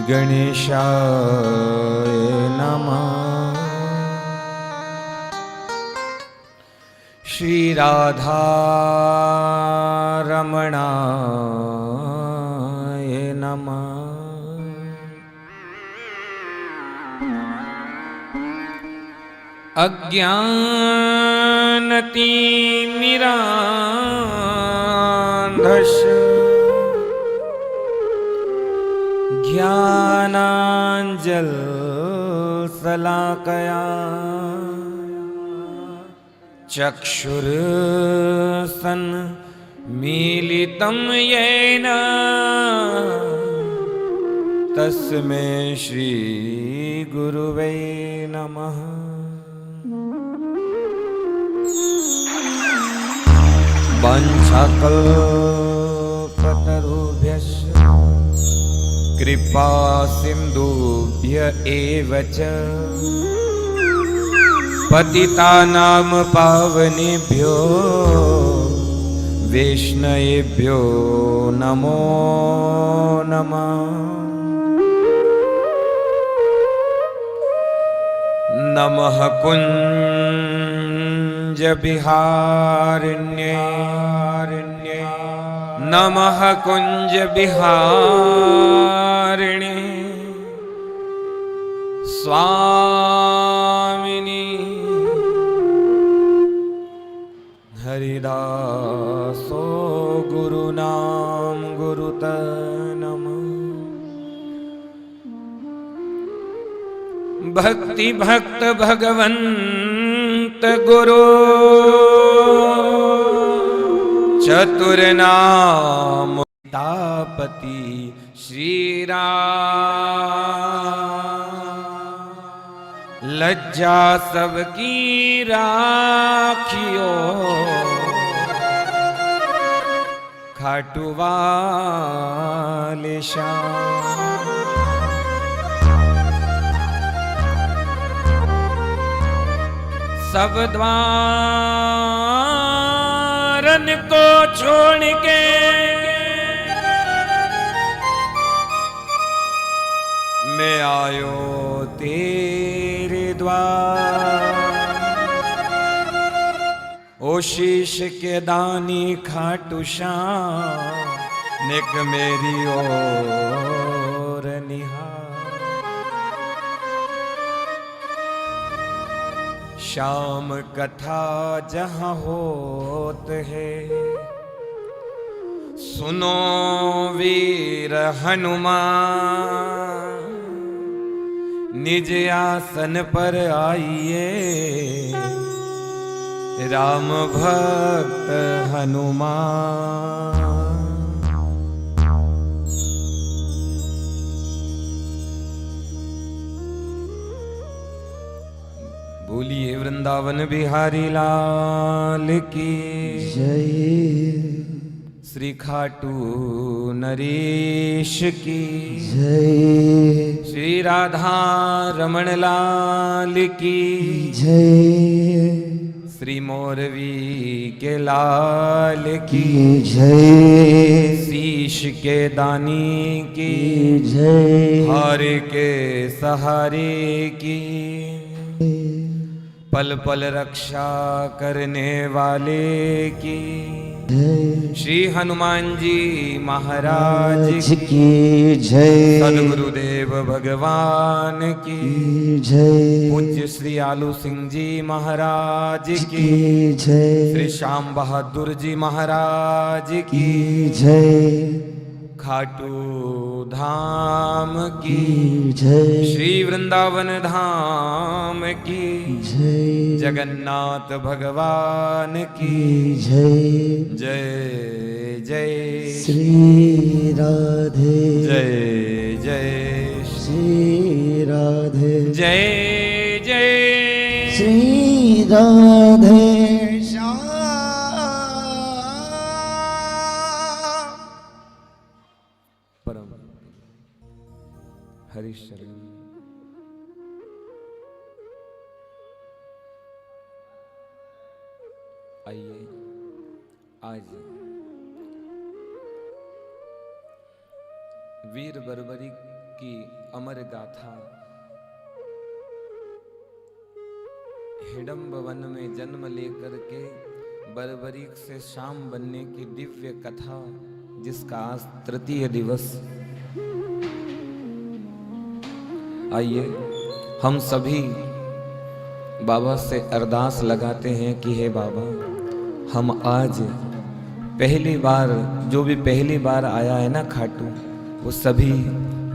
गणेशाय नमः। श्री राधा रमणाय नमः। अज्ञानतिमिरान्धस्य ज्ञानाञ्जलशलाकया चक्षुरुन्मीलितं येन तस्मै श्री गुरुवे नमः। वाञ्छाकल्पतरुभ्यश्च कृपा सिन्धुभ्य एव च पतितानां पावनेभ्यो वैष्णवेभ्यो नमो नमः। नमः कुञ्जविहारिण्ये नमः कुञ्जविहारिणे स्वामिनी हरिदासो गुरुनाम गुरुत नमः। भक्ति भक्त भगवंत गुरु चतुर्नाम तापति श्री राम। लज्जा सबकी राखियो खाटू वाले श्याम। सब द्वारन को छोड़ के मैं आयो तेरे द्वार। ओ शीश के दानी खाटू श्याम निक मेरी ओर निहार। श्याम कथा जहाँ होत है सुनो वीर हनुमान। निज आसन पर आइए राम भक्त हनुमान। बोलिए वृंदावन बिहारी लाल की जय। श्री खाटू नरेश की जय। श्री राधा रमण लाल की जय। श्री मोरवी के लाल की जय। शीश के दानी की जय। हार के सहारे की पल पल रक्षा करने वाले की श्री हनुमान जी महाराज की जय। सदगुरुदेव भगवान की जय। पूज्य श्री आलू सिंह जी महाराज की जय। श्री श्याम बहादुर जी महाराज की जय। खाटू धाम की जय। श्री वृंदावन धाम की जय। जगन्नाथ भगवान की जय। जय जय श्री राधे। जय जय श्री राधे। जय जय श्री राधे। परम हरिशरण आइए आज वीर बर्बरी की अमर गाथा। हिडम्ब वन में जन्म लेकर के बर्बरीक से शाम बनने की दिव्य कथा, जिसका आज तृतीय दिवस। आइए हम सभी बाबा से अरदास लगाते हैं कि हे बाबा, हम आज पहली बार, जो भी पहली बार आया है ना खाटू, वो सभी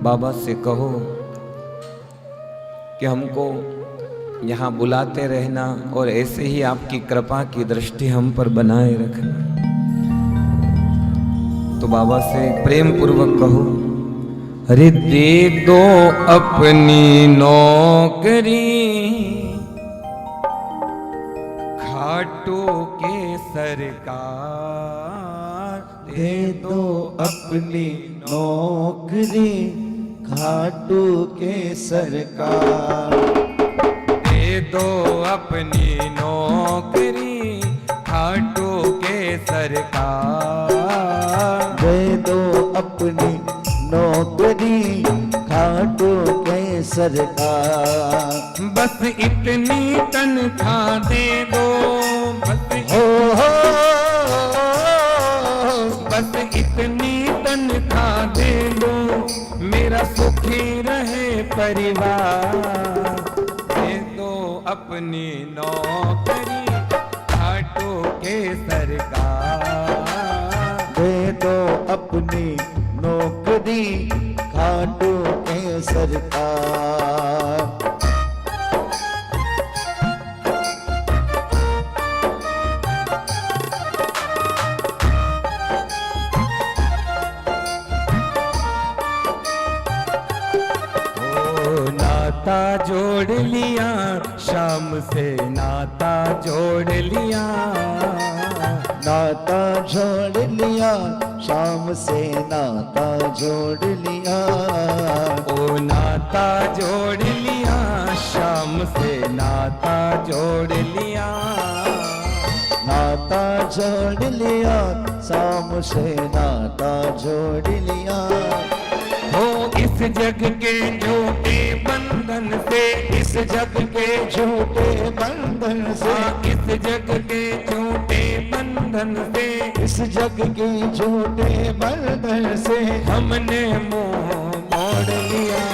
बाबा से कहो कि हमको यहाँ बुलाते रहना और ऐसे ही आपकी कृपा की दृष्टि हम पर बनाए रखना। तो बाबा से प्रेम पूर्वक कहो, अरे दे दो अपनी नौकरी खाटू के सरकार, दे दो अपनी नौकरी खाटू के सरकार। दे दो अपनी नौकरी खाटू के सरकार, दे दो अपनी नौकरी खाटू के सरकार। बस इतनी तनख्वाह दे दो, बस बस इतनी तनख्वाह दे दो, मेरा सुखी रहे परिवार। दे दो अपनी नौकरी खाटू के सरकार, दे दो अपनी नौकरी खाटू के सरकार। नाता जोड़ लिया शाम से, नाता जोड़ लिया, नाता जोड़ लिया शाम से, नाता जोड़ लिया। ओ नाता जोड़ लिया शाम से, नाता जोड़ लिया, नाता जोड़ लिया शाम से, नाता जोड़ लिया। हो इस जग के झूठे बंधन से, इस जग के झूठे बंधन से, इस जग के झूठे बंधन से, इस जग के झूठे बंधन से हमने मुंह मोड़ लिया।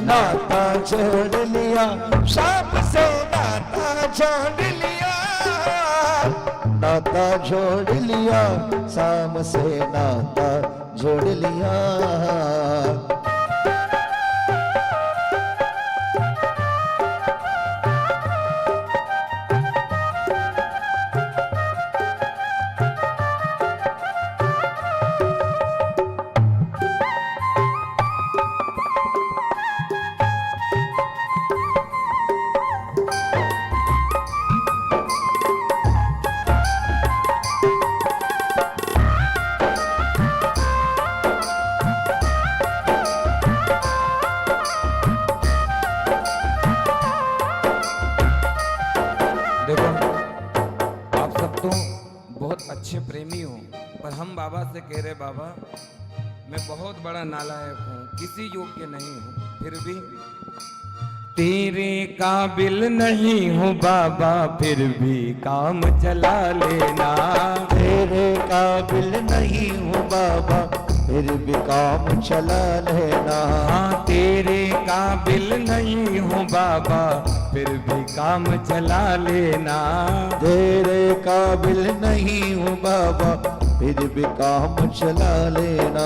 नाता जोड़ लिया शाम से, नाता जोड़ लिया, नाता जोड़ लिया शाम से, नाता जोड़ लिया। देखो, आप सब तो बहुत अच्छे प्रेमी हो, पर हम बाबा से कह रहे, बाबा मैं बहुत बड़ा नालायक हूँ, किसी योग्य नहीं हूँ, फिर भी तेरे काबिल नहीं हूँ बाबा, फिर भी काम चला लेना। तेरे काबिल नहीं हूँ बाबा, फिर भी काम चला लेना। हाँ, तेरे काबिल नहीं हूँ बाबा, फिर भी काम चला लेना। तेरे काबिल नहीं हूँ बाबा, फिर भी काम चला लेना।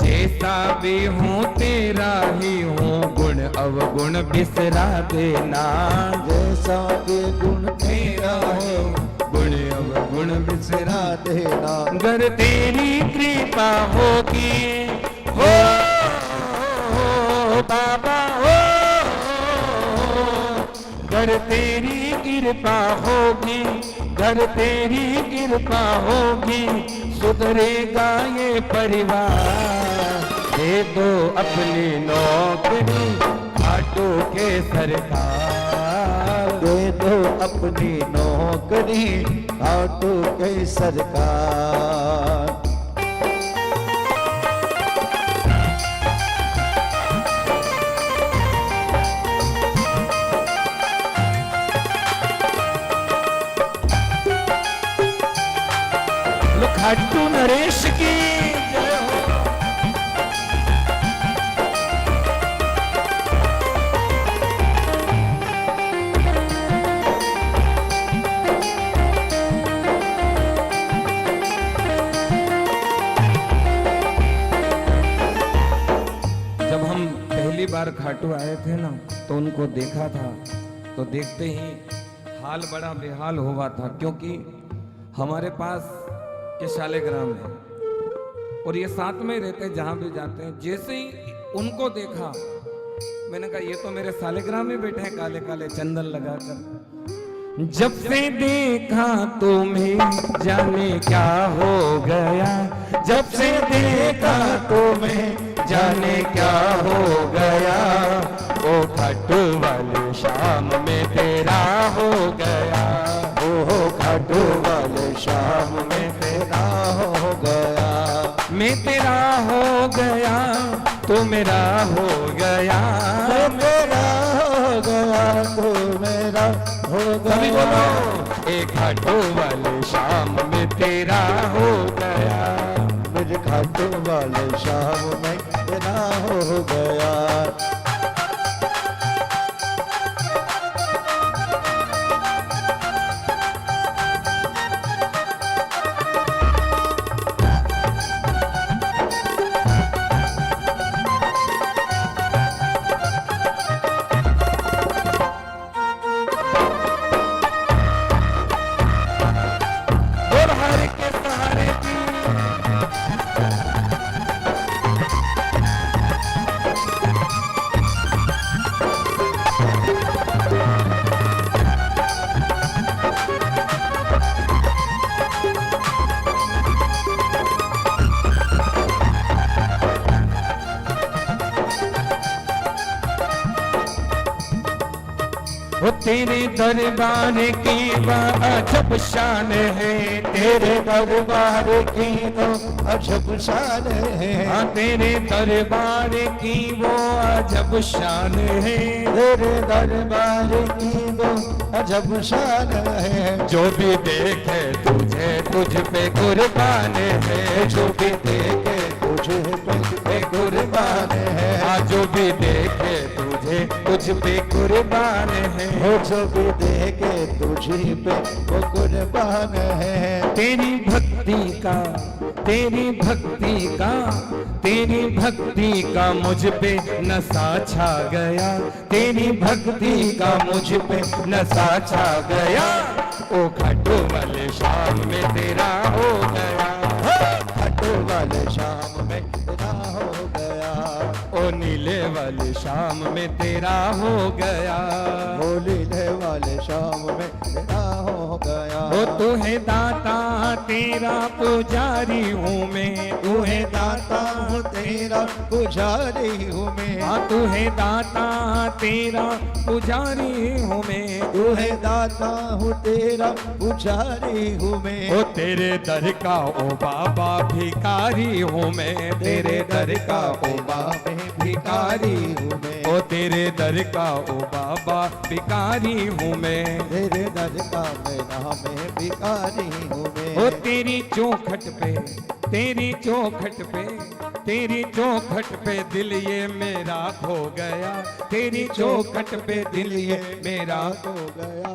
जैसा भी हूँ तेरा ही हूँ, गुण अवगुण बिसरा देना। जैसा भी गुण तेरा हो, गुण अवगुण बिसरा देना। अगर तेरी कृपा होगी हो बाबा हो, अगर तेरी कृपा होगी, अगर तेरी कृपा होगी, सुधरेगा ये परिवार। दे दो अपनी नौकरी खाटू के सरकार, दे दो अपनी नौकरी खाटू के सरकार। खाटू नरेश की जय हो। जब हम पहली बार खाटू आए थे ना तो उनको देखा था, तो देखते ही हाल बड़ा बेहाल हुआ था, क्योंकि हमारे पास ये शालिग्राम है और ये साथ में रहते हैं जहाँ भी जाते हैं। जैसे ही उनको देखा मैंने कहा ये तो मेरे शालिग्राम में बैठे हैं काले काले चंदन लगाकर। जब से देखा तुम्हें जाने क्या हो गया, जब से देखा तुम्हें जाने क्या हो गया, ओ खाटू वाले शाम में तेरा हो गया, ओ खाटू वाले शाम में तेरा हो गया। मैं तेरा हो गया तो मेरा हो गया, मैं मेरा हो गया तो मेरा हो सभी गया। बोलो एक खाटू वाले शाम में तेरा हो गया। मेरे खाटू वाले शाम में तेरा हो गया। और हर के सहारे की वो तेरे दरबार की अजब शान है, तेरे दरबार की तो अजब शान है। हाँ तेरे दरबार की वो अजब शान है। तेरे दरबार की तो अजब शान है। जो भी देखे तुझे तुझ पे कुर्बान है, जो भी देखे तुझे पे कुर्बान है। हाँ जो भी देखे तुझे तुझ पे कुर्बान है। हो जो भी देखे तुझे पे वो कुर्बान है। तेरी भक्ति का तेरी भक्ति का तेरी भक्ति का मुझ पे नशा छा गया, तेरी भक्ति का मुझ पे नशा छा गया। ओ खाटू वाले शाम में तेरा हो गया, खाटू वाले शाम में तेरा हो गया। ओ नीले वाले शाम में तेरा हो गया। नीले वाले शाम में तेरा हो गया। ओ तू है दाता तेरा पुजारी हूँ मैं, तू है दाता हूँ तेरा पुजारी हूँ मैं। हाँ तू है दाता तेरा पुजारी हूँ मैं, तू है दाता हूँ तेरा पुजारी हूँ मैं। ओ तेरे दर का ओ बाबा भिखारी हूँ मैं, तेरे दर का ओ बाबा भिखारी हूँ मैं। ओ तेरे दर का ओ बाबा भिखारी हूँ मैं, तेरे दर का मेरा मैं भिखारी हूँ मैं। ओ तेरी चौखट पे तेरी चौखट पे तेरी चौखट पे दिल ये मेरा खो गया, तेरी चौखट पे दिल ये मेरा हो गया।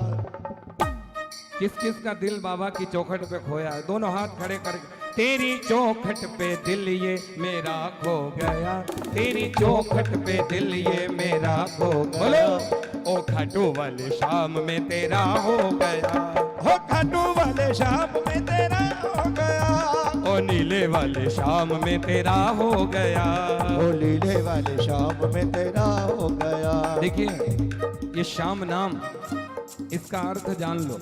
किस किस का दिल बाबा की चौखट पे खोया है? दोनों हाथ खड़े करके तेरी चौखट पे दिल ये मेरा खो गया, तेरी चौखट पे दिल ये मेरा खो गया। ओ खाटू वाले शाम में तेरा हो गया, हो खाटू वाले शाम में तेरा हो गया। ओ नीले वाले शाम में तेरा हो गया। ओ लीले वाले शाम में तेरा हो गया। देखिए ये शाम नाम, इसका अर्थ जान लो।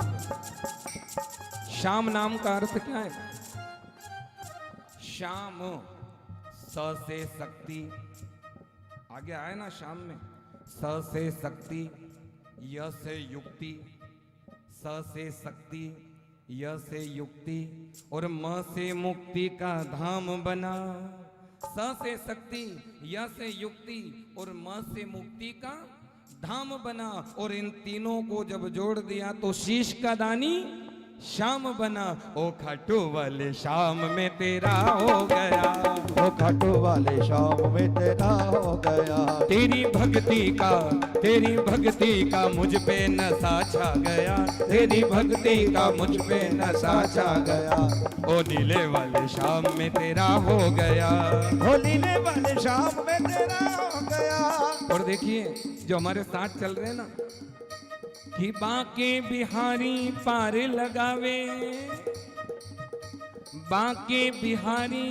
शाम नाम का अर्थ क्या है? शाम स से शक्ति, आगे आए ना शाम में, स से शक्ति, य से युक्ति, स से शक्ति, य से युक्ति और म से मुक्ति का धाम बना। स से शक्ति, य से युक्ति और म से मुक्ति का धाम बना। और इन तीनों को जब जोड़ दिया तो शीश का दानी शाम बना, ओ खाटू वाले शाम में तेरा हो गया। ओ खाटू वाले शाम में तेरा हो गया। तेरी भक्ति का मुझ पे नशा छा गया। तेरी भक्ति का मुझ पे नशा छा गया। ओ नीले वाले शाम में तेरा हो गया। ओ नीले वाले शाम में तेरा हो गया। और देखिए जो हमारे साथ चल रहे हैं ना, कि बांके बिहारी पार लगावे, बांके बिहारी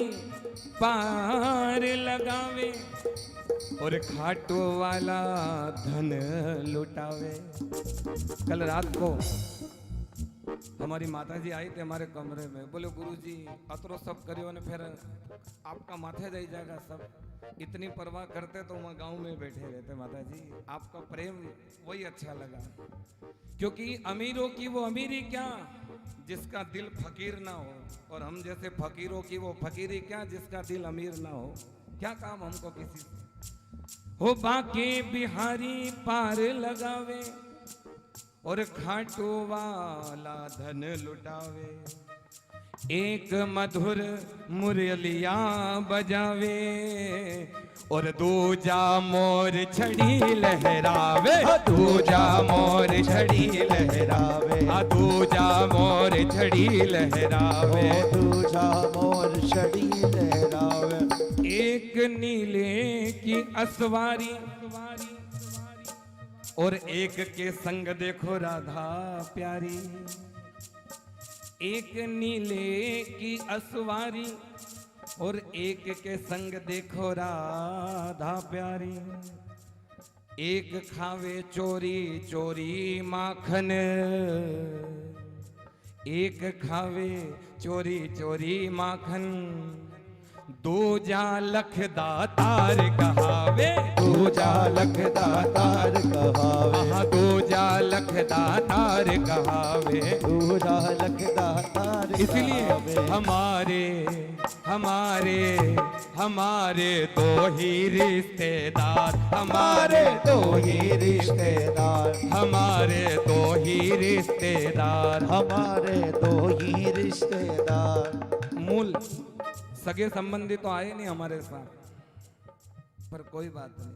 पार लगावे, और खाटू वाला धन लुटावे। कल रात को हमारी माता जी आई थे हमारे कमरे में, बोले गुरुजी अतरो सब करियो ने फिर आपका माथे दे जाएगा सब। इतनी परवाह करते तो वहाँ गांव में बैठे रहते माता जी। आपका प्रेम वही अच्छा लगा, क्योंकि अमीरों की वो अमीरी क्या जिसका दिल फकीर ना हो, और हम जैसे फकीरों की वो फकीरी क्या जिसका दिल अमीर ना हो। क्या काम हमको किसी से। हो बाके बिहारी पार लगावे, और खाटू वाला धन लुटावे। एक मधुर मुरलिया बजावे, और दूजा मोर छड़ी लहरावे। दूजा मोर छड़ी लहरावे। दूजा मोर छड़ी लहरावे। दूजा मोर छड़ी लहरावे। एक नीले की असवारी, और एक के संग देखो राधा प्यारी। एक नीले की असवारी, और एक के संग देखो राधा प्यारी। एक खावे चोरी चोरी माखन, एक खावे चोरी चोरी माखन। दूजा लख दातार कहावे। दूजा लख दातार कहावे। दूजा लख दातार कहावे। दूजा लख दातार। इसलिए हमारे दो ही रिश्तेदार, हमारे दो ही रिश्तेदार। हमारे दो ही रिश्तेदार। हमारे दो ही रिश्तेदार। मूल सगे संबंधी तो आए नहीं हमारे साथ, पर कोई बात नहीं।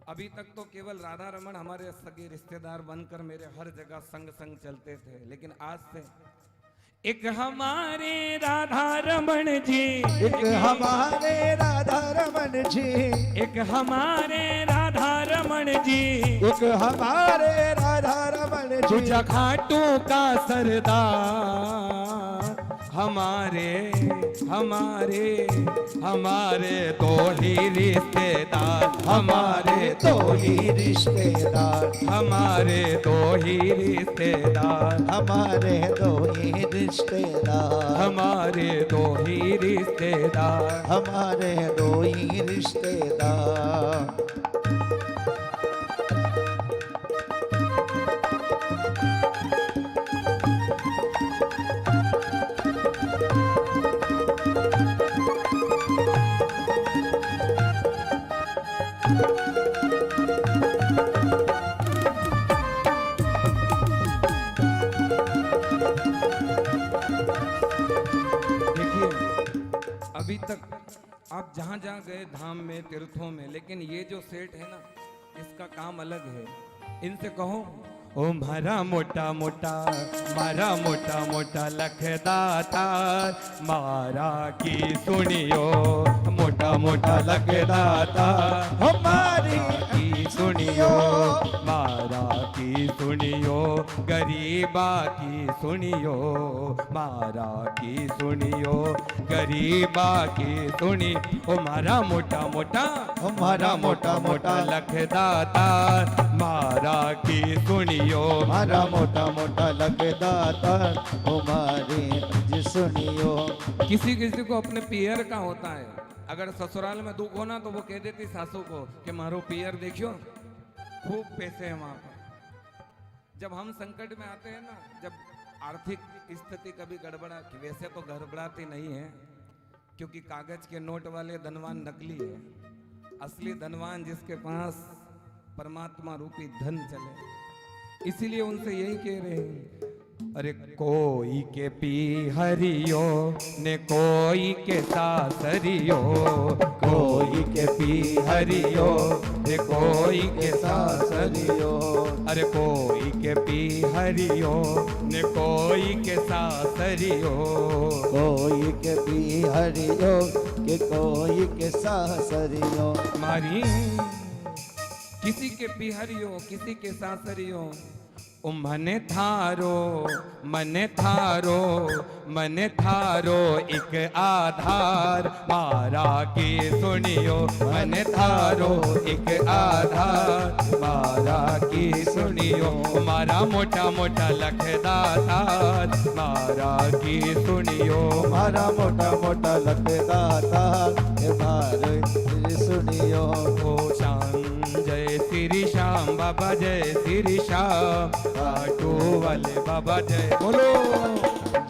अभी तक तो केवल राधा रमन हमारे सगे रिश्तेदार बनकर मेरे हर जगह संग संग चलते थे, लेकिन आज से एक हमारे राधा रमन जी, एक हमारे राधा रमन जी, एक हमारे राधा रमन जी, एक हमारे राधा रमन जी। तुझा खाटू का सरदार। हमारे दो ही रिश्तेदार। हमारे दो ही रिश्तेदार। हमारे दो ही रिश्तेदार। हमारे दो ही रिश्तेदार। हमारे दो ही रिश्तेदार। हमारे दो ही रिश्तेदार। अभी तक आप जहाँ जहाँ गए धाम में तीर्थों में, लेकिन ये जो सेठ है ना इसका काम अलग है। इनसे कहो ओ मारा मोटा मोटा लखदाता, मारा की सुनियो मोटा मोटा लखदाता। हमारी की सुनियो, मारा की सुनियो, गरीबा की सुनियो, मारा की सुनियो, गरीबा की सुनी। ओ मारा मोटा मोटा लखदाता, मारा की सुनियो, मारा मोटा मोटा लखदाता, हमारी जी सुनियो। किसी किसी को अपने पियर का होता है, अगर ससुराल में दुख होना तो वो कह देती सासू को कि मारो पियर देखियो खूब पैसे हैं वहां पर। जब हम संकट में आते हैं ना, जब आर्थिक स्थिति कभी गड़बड़ा, वैसे तो गड़बड़ाती नहीं है क्योंकि कागज के नोट वाले धनवान नकली है, असली धनवान जिसके पास परमात्मा रूपी धन चले। इसीलिए उनसे यही कह रहे हैं अरे कोई के पी हरियो ने कोई के सासरियो, कोई के पी हरियो ने कोई के सासरियो, सासरियो, अरे कोई के पी हरियो ने कोई के सासरियो, कोई के पी हरियो के कोई के सासरियो। मारी किसी के पिहरियो किसी के सासरियो, ओ मने थारो मने थारो मने थारो एक आधार मारा की सुनियो, मने थारो एक आधार मारा की सुनियो, मारा मोटा मोटा लखदातार मारा की सुनियो, मारा मोटा मोटा लखदाता हे मारे सुनियो। ओ श्याम जय श्री श्याम बाबा जय श्री श्याम, खाटू वाले बाबा जय बोलो,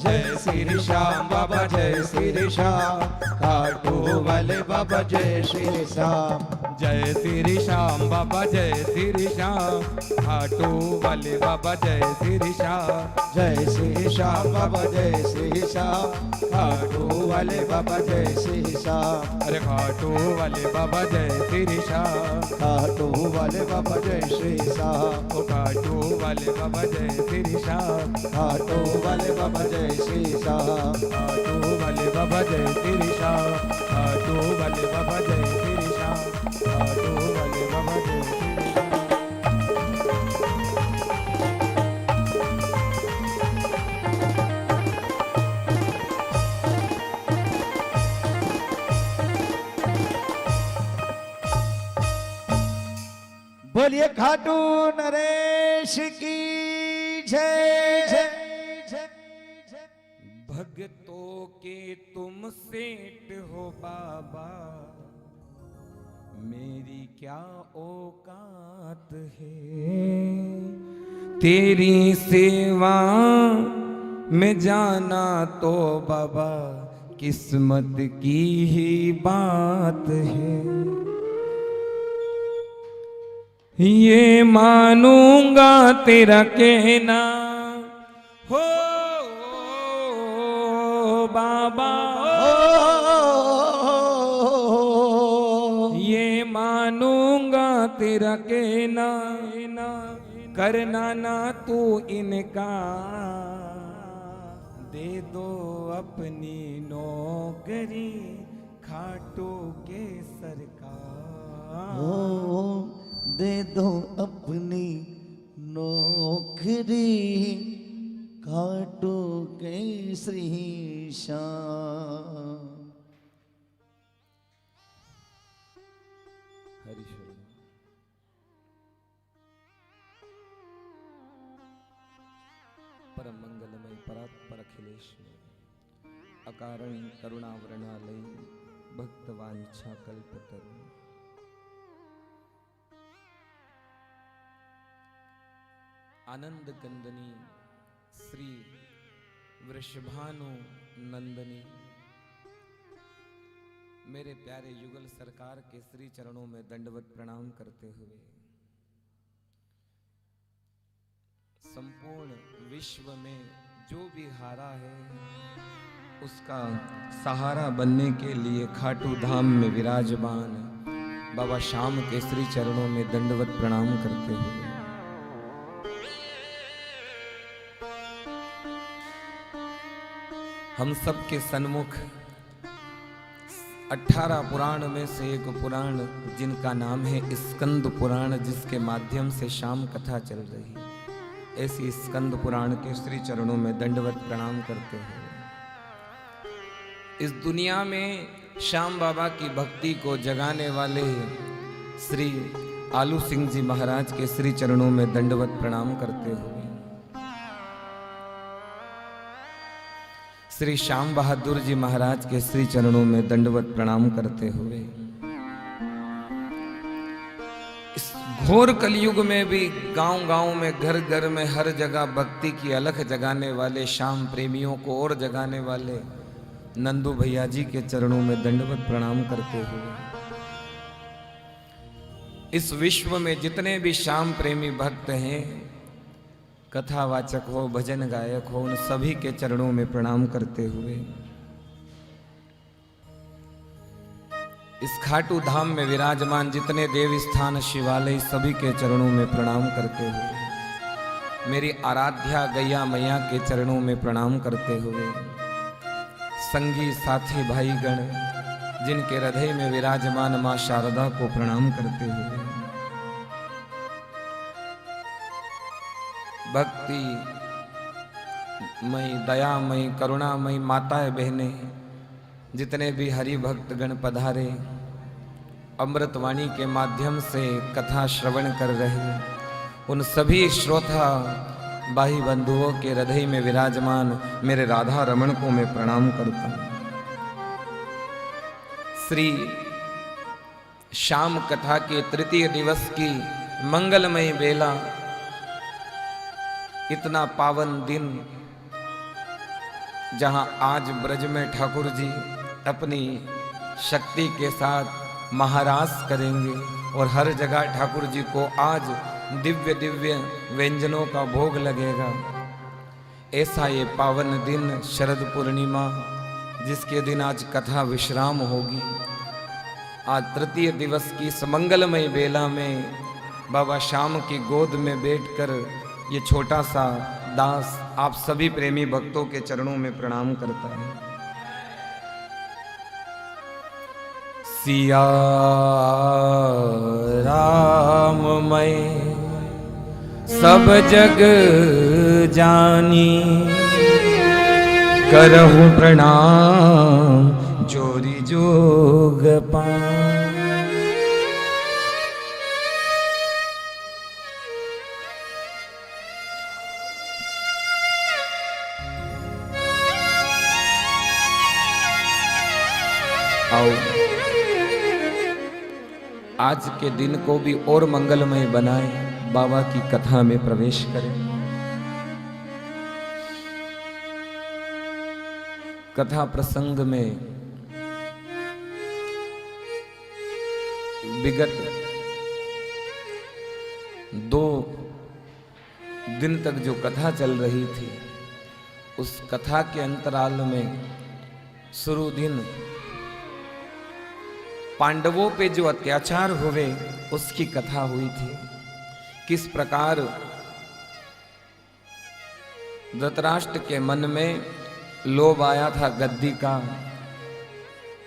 जय श्री श्याम बाबा जय श्री श्याम, खाटू वाले बाबा जय श्री श्याम, जय श्री श्याम बाबा जय श्री श्याम, खाटू वाले बाबा जय श्री श्याम, जय श्री श्याम बाबा जय श्री श्याम, खाटू वाले बाबा जय श्री श्याम, अरे खाटू वाले बाबा जय श्री श्याम, खाटू वाले बाबा जय श्री श्याम, ओ खाटू वाले बाबा जय श्री श्याम, खाटू वाले बाबा जय श्री श्याम, खाटू वाले बाबा जय श्री श्याम, खाटू वाले बाबा जय श्री श्याम, खाटू वाले बाबा जय श्री श्याम। बोलिए खाटू नरेश की जय जय। भक्तों के तुम सेठ हो बाबा, मेरी क्या औकात है, तेरी सेवा में जाना तो बाबा किस्मत की ही बात है, ये मानूंगा तेरा कहना हो बाबा, ये मानूंगा तेरा कहना, करना ना तू इनका, दे दो अपनी नौकरी खाटू के सरकार, ओ दे दो अपनी नौकरी खाटू के श्री श्याम। हरिश्वर परम मंगलमय परात्पर अखिलेश्वर, अकारण करुणावरणालय भक्तवांछा कल्पतरु, आनंद कंदनी श्री वृषभानु नंदनी, मेरे प्यारे युगल सरकार के श्री चरणों में दंडवत प्रणाम करते हुए संपूर्ण विश्व में जो भी हारा है उसका सहारा बनने के लिए खाटू धाम में विराजमान बाबा श्याम के श्री चरणों में दंडवत प्रणाम करते हुए हम सब के सन्मुख 18 पुराण में से एक पुराण जिनका नाम है स्कंद पुराण, जिसके माध्यम से श्याम कथा चल रही है, ऐसी स्कंद पुराण के श्री चरणों में दंडवत प्रणाम करते हैं। इस दुनिया में श्याम बाबा की भक्ति को जगाने वाले श्री आलू सिंह जी महाराज के श्री चरणों में दंडवत प्रणाम करते हुए श्री श्याम बहादुर जी महाराज के श्री चरणों में दंडवत प्रणाम करते हुए इस घोर कलयुग में भी गांव-गांव में घर घर में हर जगह भक्ति की अलख जगाने वाले श्याम प्रेमियों को और जगाने वाले नंदू भैया जी के चरणों में दंडवत प्रणाम करते हुए इस विश्व में जितने भी श्याम प्रेमी भक्त हैं कथावाचक हो, भजन गायक हो, उन सभी के चरणों में प्रणाम करते हुए इस खाटू धाम में विराजमान जितने देव स्थान शिवालय सभी के चरणों में प्रणाम करते हुए मेरी आराध्या गैया मैया के चरणों में प्रणाम करते हुए संगी साथी भाईगण जिनके हृदय में विराजमान मां शारदा को प्रणाम करते हुए भक्ति मई दयामयी करुणामयी माताएं बहनें जितने भी हरि भक्त गण पधारे अमृतवाणी के माध्यम से कथा श्रवण कर रहे उन सभी श्रोता भाई बंधुओं के हृदय में विराजमान मेरे राधा रमण को मैं प्रणाम करता हूं। श्री शाम कथा के तृतीय दिवस की मंगलमय बेला, इतना पावन दिन जहां आज ब्रज में ठाकुर जी अपनी शक्ति के साथ महारास करेंगे और हर जगह ठाकुर जी को आज दिव्य दिव्य व्यंजनों का भोग लगेगा। ऐसा ये पावन दिन शरद पूर्णिमा जिसके दिन आज कथा विश्राम होगी, आज तृतीय दिवस की समंगलमय बेला में बाबा श्याम की गोद में बैठकर ये छोटा सा दास आप सभी प्रेमी भक्तों के चरणों में प्रणाम करता है। सिया राम मैं सब जग जानी, करहूं प्रणाम जोरी जोग पान। आओ आज के दिन को भी और मंगलमय बनाए, बाबा की कथा में प्रवेश करें। कथा प्रसंग में विगत 2 दिन तक जो कथा चल रही थी, उस कथा के अंतराल में शुरू दिन पांडवों पे जो अत्याचार हुए उसकी कथा हुई थी। किस प्रकार धृतराष्ट्र के मन में लोभ आया था गद्दी का,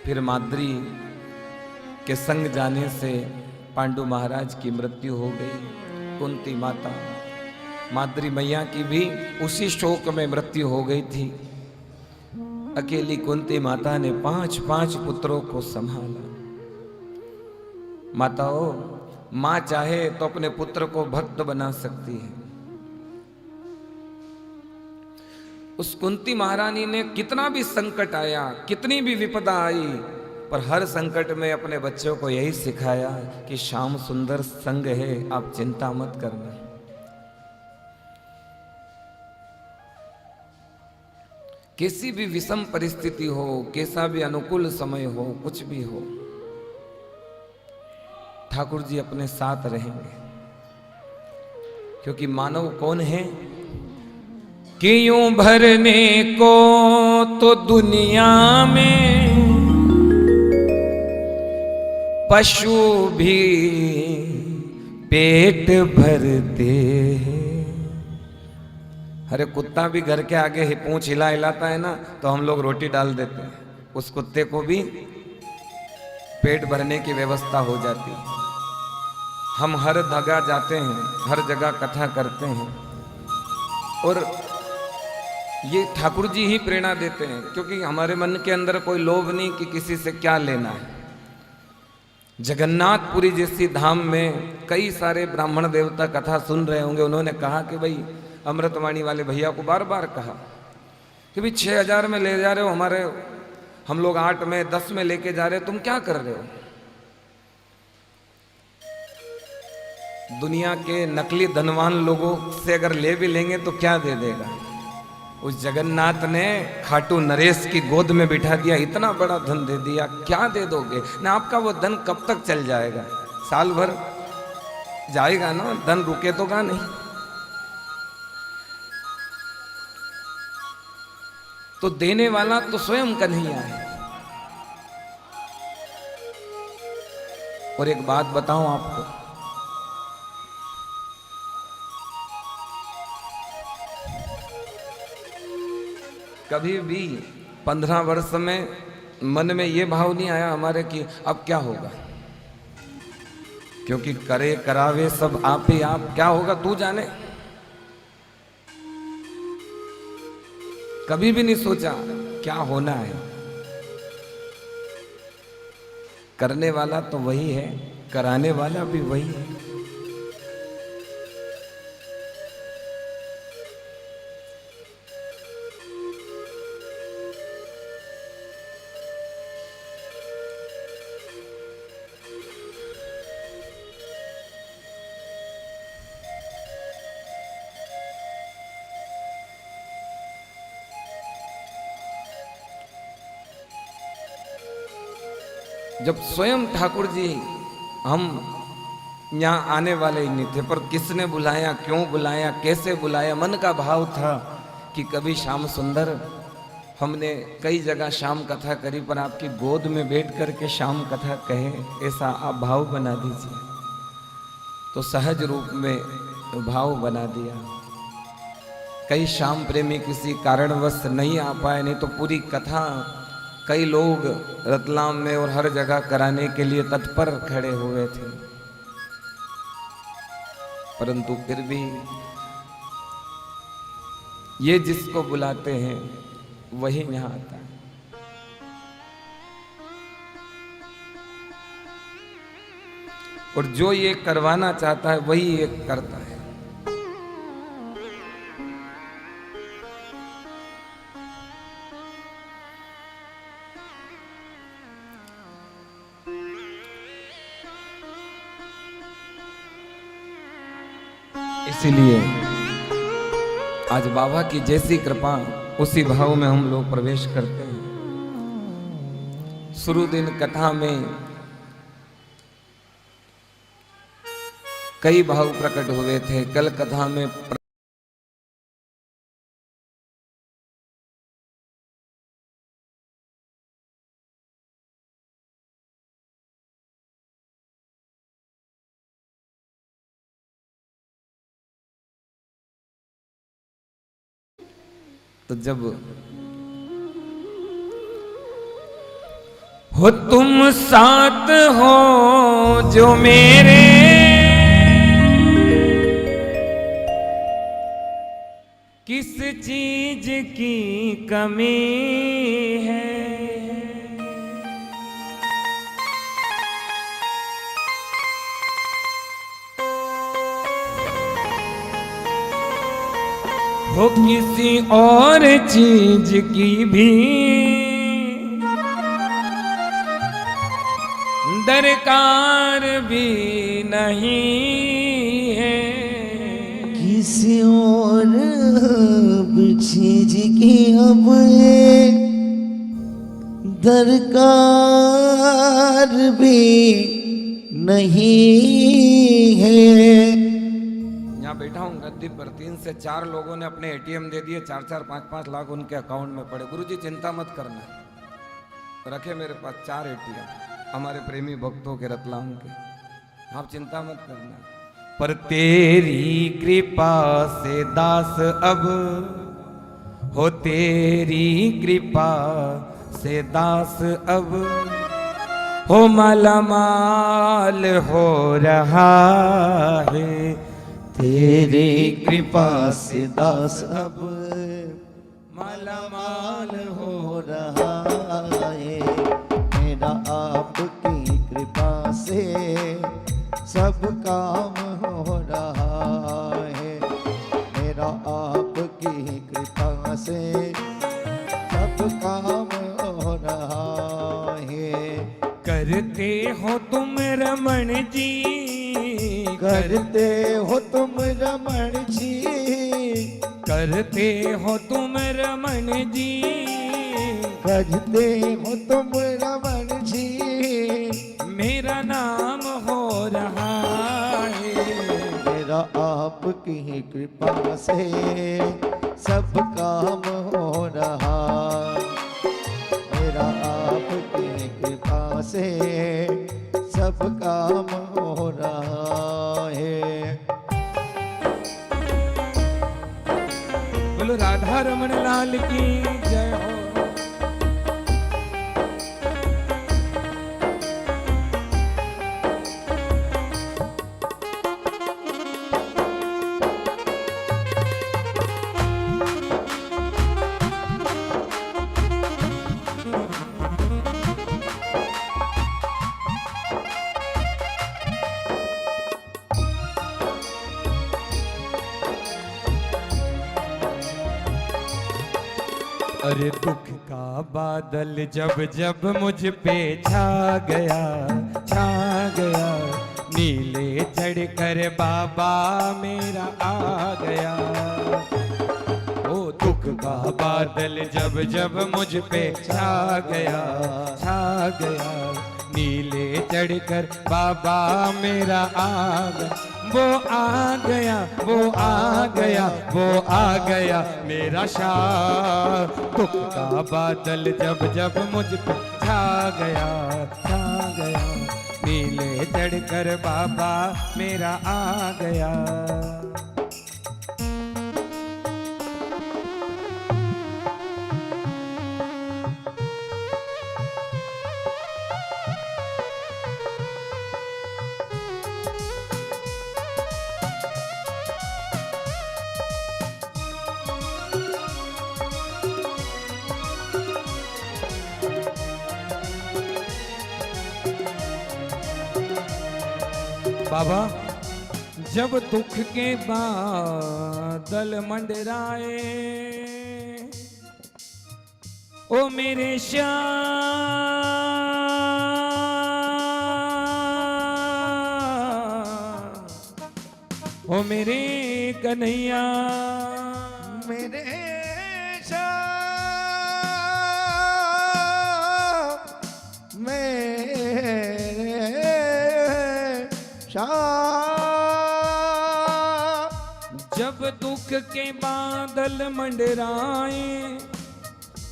फिर माद्री के संग जाने से पांडु महाराज की मृत्यु हो गई। कुंती माता माद्री मैया की भी उसी शोक में मृत्यु हो गई थी। अकेली कुंती माता ने 5 पुत्रों को संभाला। माताओं, मां चाहे तो अपने पुत्र को भक्त बना सकती है। उस कुंती महारानी ने कितना भी संकट आया, कितनी भी विपदा आई, पर हर संकट में अपने बच्चों को यही सिखाया कि श्याम सुंदर संग है, आप चिंता मत करना। कैसी भी विषम परिस्थिति हो, कैसा भी अनुकूल समय हो, कुछ भी हो, ठाकुर जी अपने साथ रहेंगे। क्योंकि मानव कौन है कि यूं भरने को तो दुनिया में पशु भी पेट भरते हैं। अरे कुत्ता भी घर के आगे ही पूंछ हिलाता है ना, तो हम लोग रोटी डाल देते हैं, उस कुत्ते को भी पेट भरने की व्यवस्था हो जाती है। हम हर जगह जाते हैं, हर जगह कथा करते हैं, और ये ठाकुर जी ही प्रेरणा देते हैं। क्योंकि हमारे मन के अंदर कोई लोभ नहीं कि किसी से क्या लेना है। जगन्नाथपुरी जैसी धाम में कई सारे ब्राह्मण देवता कथा सुन रहे होंगे, उन्होंने कहा कि भाई अमृतवाणी वाले भैया को बार बार कहा कि भाई 6000 में ले जा रहे हो, हमारे हम लोग 8 में 10 में लेके जा रहे हो, तुम क्या कर रहे हो? दुनिया के नकली धनवान लोगों से अगर ले भी लेंगे तो क्या दे देगा? उस जगन्नाथ ने खाटू नरेश की गोद में बिठा दिया, इतना बड़ा धन दे दिया, क्या दे दोगे ना? आपका वो धन कब तक चल जाएगा? साल भर जाएगा ना, धन रुके तो का नहीं। तो देने वाला तो स्वयं कन्हैया है। और एक बात बताऊं आपको, कभी भी 15 वर्ष में मन में ये भाव नहीं आया हमारे कि अब क्या होगा, क्योंकि करे करावे सब आप ही आप, क्या होगा तू जाने। कभी भी नहीं सोचा क्या होना है। करने वाला तो वही है, कराने वाला भी वही है। जब स्वयं ठाकुर जी, हम यहाँ आने वाले ही नहीं थे, पर किसने बुलाया, क्यों बुलाया, कैसे बुलाया, मन का भाव था कि कभी श्याम सुंदर, हमने कई जगह श्याम कथा करी, पर आपकी गोद में बैठ करके श्याम कथा कहे, ऐसा आप भाव बना दीजिए। तो सहज रूप में भाव बना दिया। कई श्याम प्रेमी किसी कारणवश नहीं आ पाए, नहीं तो पूरी कथा कई लोग रतलाम में और हर जगह कराने के लिए तत्पर खड़े हुए थे, परंतु फिर भी ये जिसको बुलाते हैं वही यहां आता है। और जो ये करवाना चाहता है वही ये करता है। इसीलिए आज बाबा की जैसी कृपा उसी भाव में हम लोग प्रवेश करते हैं। शुरू दिन कथा में कई भाव प्रकट हुए थे। कल कथा में तो जब हो तुम साथ हो जो मेरे, किस चीज की कमी है। हो किसी और चीज की भी दरकार भी नहीं है। किसी और चीज की अब दरकार भी नहीं है। यहाँ बैठा हूँ गद्दी पर 3 से 4 लोगों ने अपने एटीएम दे दिए, 4-4, 5-5 लाख उनके अकाउंट में पड़े। गुरुजी चिंता मत करना, रखे मेरे पास 4 एटीएम हमारे प्रेमी भक्तों के रतलाम के, आप चिंता मत करना। पर तेरी कृपा से दास अब हो, तेरी कृपा से दास अब हो मालामाल हो रहा है। तेरी कृपा से दास अब मालामाल हो रहा है। मेरा आपकी कृपा से सब काम हो रहा है। मेरा आपकी कृपा से सब काम हो रहा है। करते हो तुम रमण जी, करते हो तुम रमण जी, करते हो तुम रमण जी, करते हो तुम रमण जी। मेरा नाम हो रहा है। मेरा आपकी कृपा से सब काम हो रहा, मेरा आपकी कृपा से सब काम हो रहा है। बोलो राधा रमण लाल की जय हो। अरे दुख का बादल जब जब मुझ पे छा गया, नीले चढ़कर बाबा मेरा आ गया। ओ दुख का बादल जब जब मुझ पे छा गया, नीले चढ़कर बाबा मेरा आ गया। वो आ गया, वो आ गया, वो आ गया मेरा शाह। दुख का बादल जब जब मुझ पे छा गया, नीले चढ़कर बाबा मेरा आ गया। बाबा जब दुख के बादल मंडराए, ओ मेरे श्याम, ओ मेरे कन्हैया, मेरे श्याम, मेरे श्याम। जब दुख के बादल मंडराए,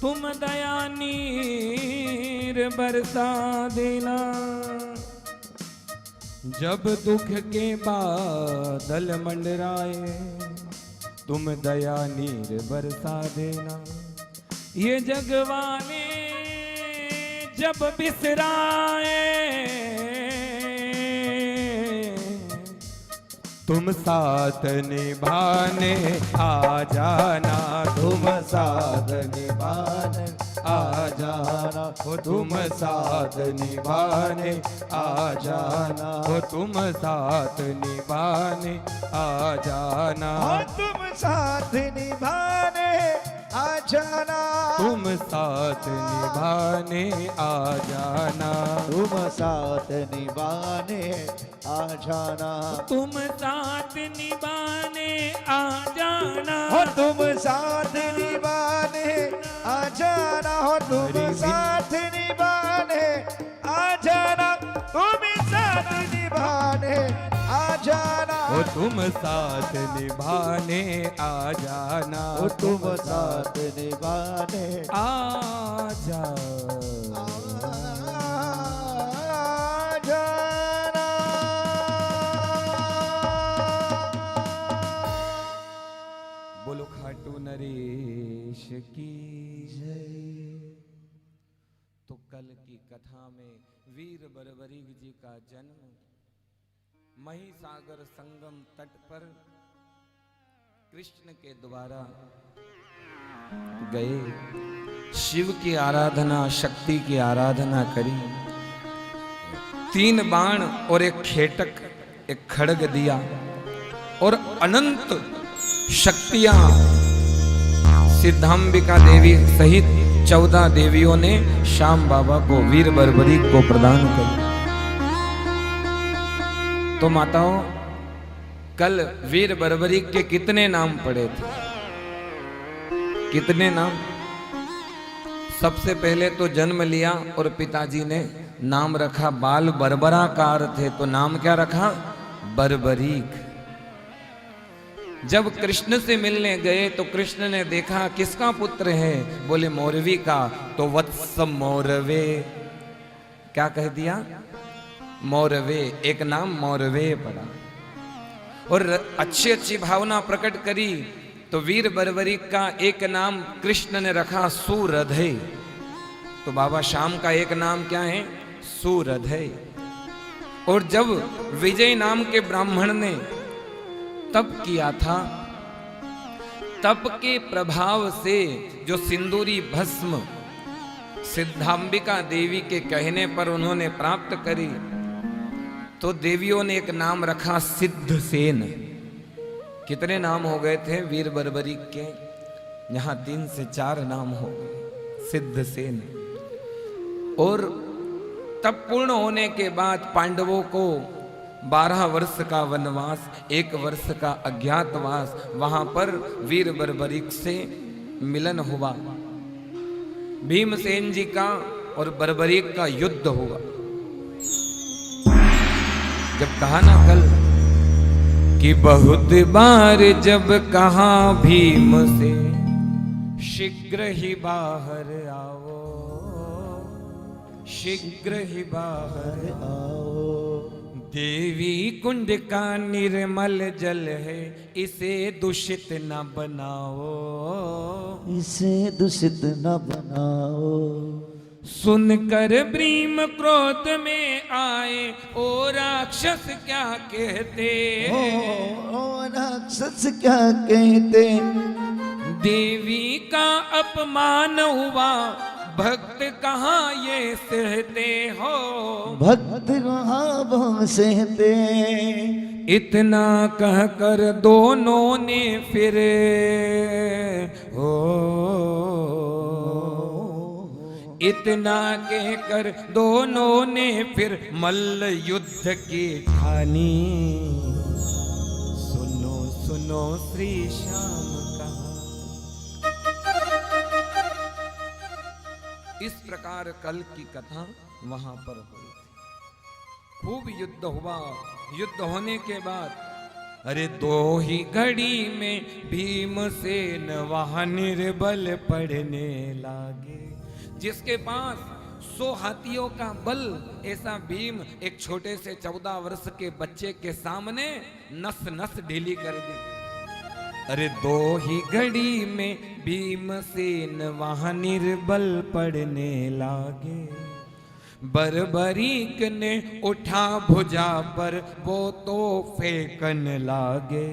तुम दया नीर बरसा देना। जब दुख के बादल मंडराए, तुम दया नीर बरसा देना। ये जग वाले जब बिसराए, तुम साथ निभाने आ जाना, तुम साथ निभाने आ जाना, हो तुम साथ निभाने आ जाना, हो तुम साथ निभाने आ जाना, हो तुम साथ निभाने आ जाना, तुम साथ निभाने आ जाना, तुम साथ निभाने आ जाना, तुम साथ निभाने आ जाना, हो तुम साथ निभाने आ जाना, हो तुम साथ निभाने आ जाना, तुम साथ निभाने आ जाना, हो तुम साथ निभाने आ जाना, हो तुम साथ निभाने आ जाना। बोलो खाटू नरेश की जय। तो कल की कथा में वीर बरबरीक जी का जन्म महिसागर संगम तट पर कृष्ण के द्वारा गए, शिव की आराधना, शक्ति की आराधना करी, 3 बाण और एक खेटक, एक खड़ग दिया और अनंत शक्तियां सिद्धांबिका देवी सहित 14 देवियों ने श्याम बाबा को, वीर बरबरीक को प्रदान करी। तो माताओं, कल वीर बरबरीक के कितने नाम पड़े थे? कितने नाम? सबसे पहले तो जन्म लिया और पिताजी ने नाम रखा, बाल बरबराकार थे तो नाम क्या रखा? बरबरीक। जब कृष्ण से मिलने गए तो कृष्ण ने देखा किसका पुत्र है, बोले मौरवी का। तो वत्स मौरवे, क्या कह दिया? मौरवे, एक नाम मौरवे पड़ा। और अच्छी अच्छी भावना प्रकट करी तो वीर बर्बरीक का एक नाम कृष्ण ने रखा सूरधे। तो बाबा श्याम का एक नाम क्या है? सूरधे। और जब विजय नाम के ब्राह्मण ने तप किया था, तप के प्रभाव से जो सिंदूरी भस्म सिद्धांबिका देवी के कहने पर उन्होंने प्राप्त करी, तो देवियों ने एक नाम रखा सिद्धसेन। कितने नाम हो गए थे वीर बर्बरीक के? यहां 3 से 4 नाम हो गए, सिद्धसेन। और तब पूर्ण होने के बाद पांडवों को 12 वर्ष का वनवास, 1 वर्ष का अज्ञातवास, वहां पर वीर बर्बरीक से मिलन हुआ। भीमसेन जी का और बर्बरीक का युद्ध हुआ। जब कहा ना कल कि बहुत बार जब कहा भीम से शीघ्र ही बाहर आओ, शीघ्र ही बाहर आओ, देवी कुंड का निर्मल जल है, इसे दूषित न बनाओ, इसे दूषित न बनाओ। सुनकर भीम क्रोध में आए, ओ राक्षस क्या कहते, ओ राक्षस क्या कहते, देवी का अपमान हुआ, भक्त कहाँ ये सहते हो, भक्त कहाँ वो सहते। इतना कहकर दोनों ने फिर हो, इतना कहकर दोनों ने फिर मल्ल युद्ध की ठानी। सुनो सुनो श्री श्याम कहा। इस प्रकार कल की कथा वहां पर हुई थी। खूब युद्ध हुआ। युद्ध होने के बाद अरे 2 ही घड़ी में भीमसेन वहां निर्बल पड़ने लागे। जिसके पास 100 हाथियों का बल, ऐसा भीम एक छोटे से 14 वर्ष के बच्चे के सामने नस नस ढीली कर दी। अरे 2 ही घड़ी में भीमसेन वहां निर्बल पड़ने लागे। बर्बरीक ने उठा भुजा पर, वो तो फेंकन लागे।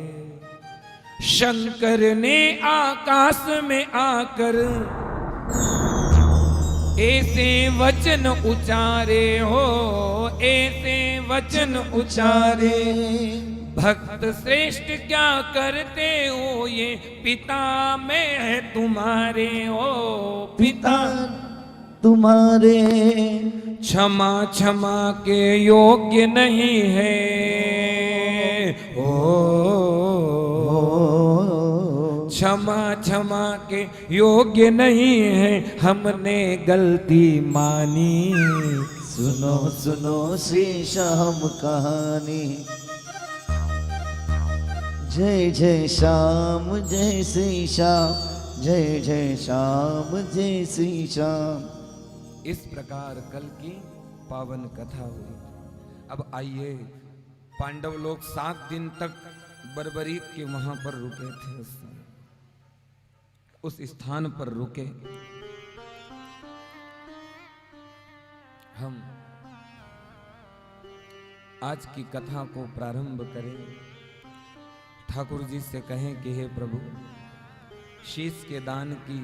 शंकर ने आकाश में आकर ऐसे वचन उचारे हो, ऐसे वचन उचारे। भक्त श्रेष्ठ क्या करते हो, ये पिता में है तुम्हारे, हो पिता तुम्हारे। क्षमा क्षमा के योग्य नहीं है, क्षमा क्षमा के योग्य नहीं है, हमने गलती मानी। सुनो सुनो श्री श्याम कहानी। जय जय श्याम जय श्री श्याम, जय जय श्याम जय श्री श्याम। इस प्रकार कल की पावन कथा हुई। अब आइए, पांडव लोग 7 दिन तक बर्बरीक के वहां पर रुके थे। उस स्थान पर रुके। हम आज की कथा को प्रारंभ करें। ठाकुर जी से कहें कि हे प्रभु, शीश के दान की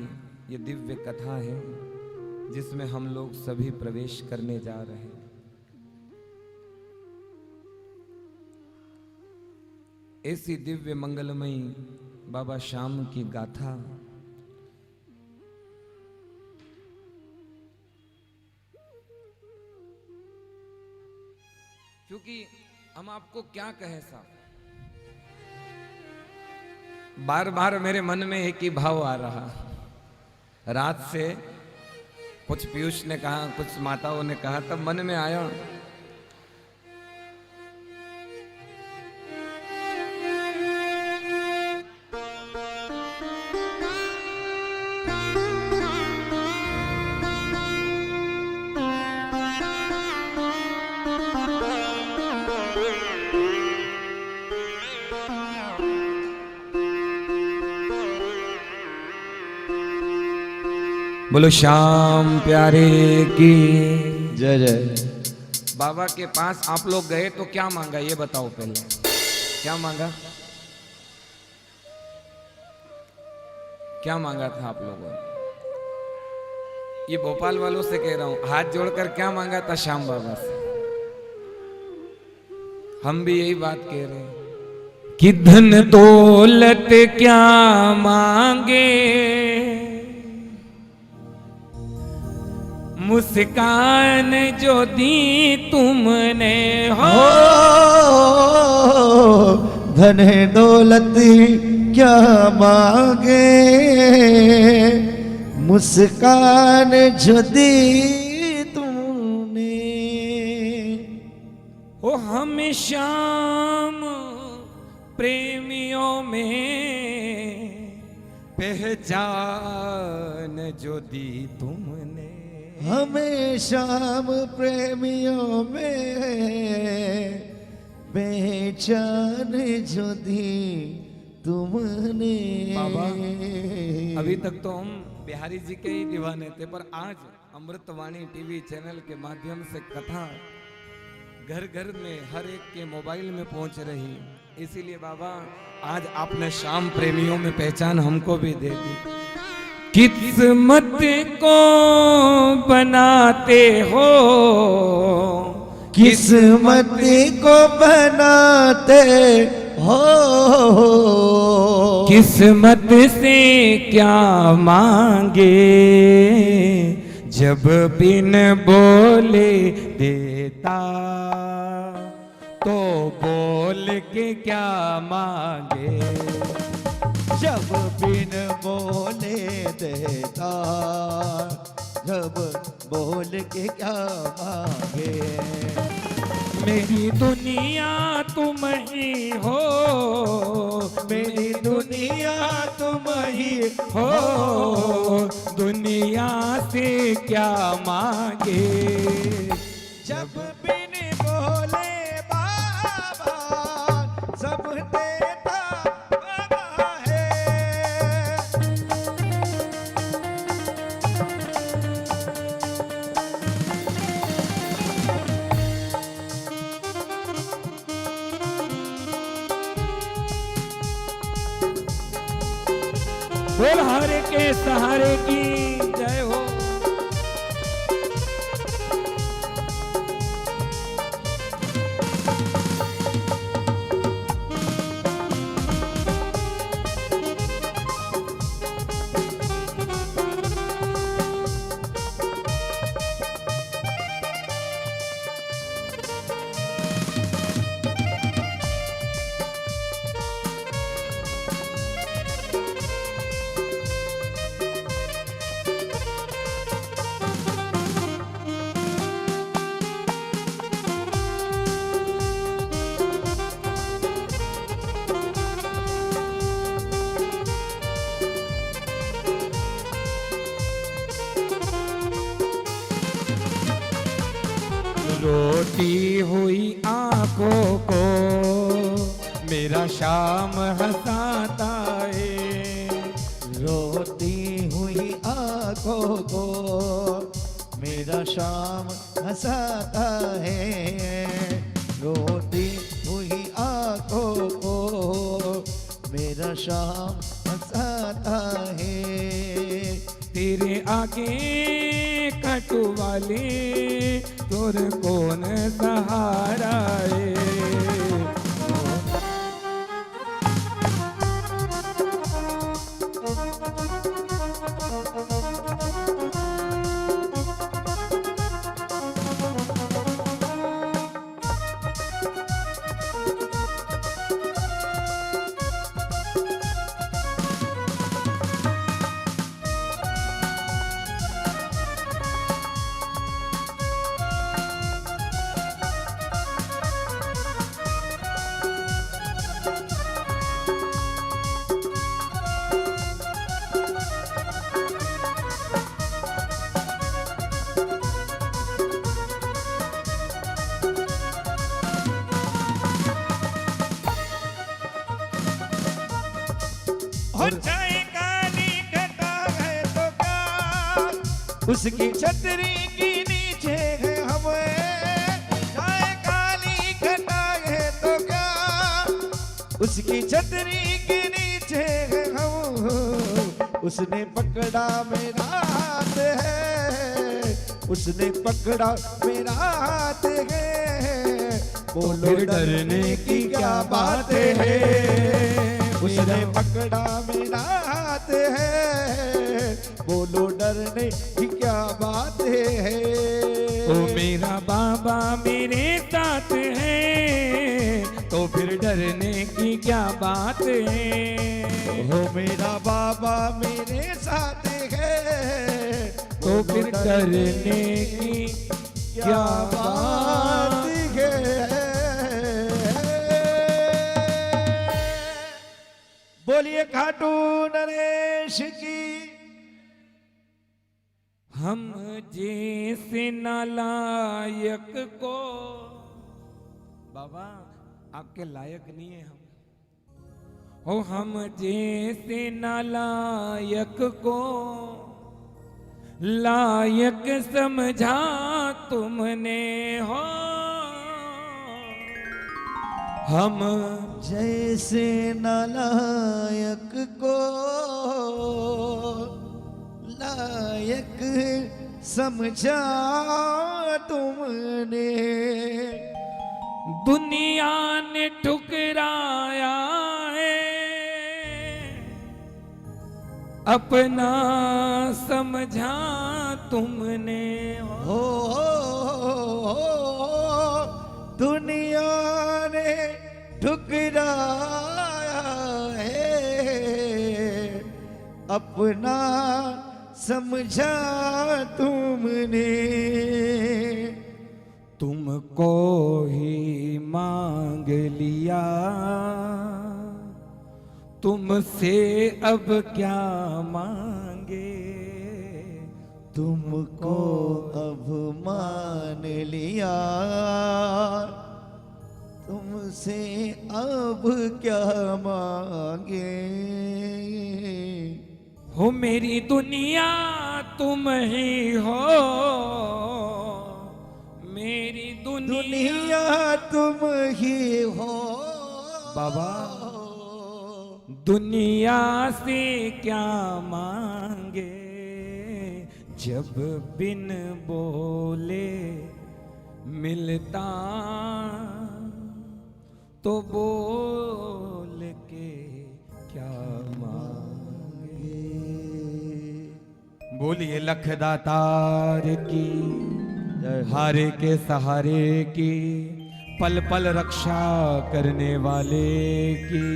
ये दिव्य कथा है जिसमें हम लोग सभी प्रवेश करने जा रहे हैं। ऐसी दिव्य मंगलमयी बाबा श्याम की गाथा क्योंकि हम आपको क्या कहें साहब, बार बार मेरे मन में एक ही भाव आ रहा। रात से कुछ पीयूष ने कहा, कुछ माताओं ने कहा, तब मन में आया बोलो श्याम प्यारे की। जय जय। बाबा के पास आप लोग गए तो क्या मांगा ये बताओ पहले, क्या मांगा, क्या मांगा था आप लोगों ने? ये भोपाल वालों से कह रहा हूं, हाथ जोड़कर क्या मांगा था श्याम बाबा से? हम भी यही बात कह रहे हैं कि धन दौलत क्या मांगे, मुस्कान जो दी तुमने हो। धन दौलत क्या मांगे, मुस्कान जो दी तूने। ओ हम श्याम प्रेमियों में पहचान जो दी तुमने। हमें शाम प्रेमियों में पहचान जो दी तुमने। बाबा अभी तक तो हम बिहारी जी के ही दीवाने थे, पर आज अमृतवाणी टीवी चैनल के माध्यम से कथा घर घर में हर एक के मोबाइल में पहुंच रही, इसीलिए बाबा आज आपने श्याम प्रेमियों में पहचान हमको भी दे दी। किस्मत को बनाते हो, किस्मत को बनाते हो। किस्मत से क्या मांगे, जब बिन बोले देता तो बोल के क्या मांगे। जब बिन बोले देता, जब बोल के क्या मांगे। मेरी दुनिया तुम ही हो, मेरी दुनिया तुम ही हो, दुनिया से क्या मांगे। जब बिन बोले बाबा सब देता बाबा है। बोल हारे के सहारे की जय हो। रोती हुई आंखों को मेरा श्याम हंसाता है। रोती हुई आंखों को मेरा श्याम हंसाता है। रोती हुई आंखों को मेरा श्याम हंसाता है। तेरे आगे कटु वाले तोर कौन सहारा है। हो जाए काली घटा है तो क्या उसकी छतरी के नीचे है हम, चाहे काली घटा है तो क्या, उसकी छतरी के नीचे है हम, उसने पकड़ा मेरा हाथ है, उसने पकड़ा मेरा हाथ है, बोलो डरने की क्या बात है, उसने पकड़ा मेरा हाथ है, बोलो डरने की क्या बात है। ओ मेरा बाबा मेरे साथ है, तो फिर डरने की क्या बात है। ओ मेरा बाबा मेरे साथ है, तो फिर डरने की क्या बात है। बोलिए खाटू नरेश की। हम जैसे नालायक को, बाबा आपके लायक नहीं है हम, ओ हम जैसे नालायक को लायक समझा तुमने हो, हम जैसे नालायक को लायक समझा तुमने, दुनिया ने ठुकराया है, अपना समझा तुमने हो दुनिया ने ठुकराया है, अपना समझा तुमने, तुमको ही मांग लिया, तुमसे अब क्या मांगे, तुमको अब मान लिया, तुमसे अब क्या मांगे। हो मेरी दुनिया तुम ही हो, मेरी दुनिया तुम ही हो बाबा, दुनिया से क्या मांगे, जब बिन बोले मिलता तो बोल के क्या मांगे। बोलिए लखदातार की, हारे के सहारे की, पल पल रक्षा करने वाले की।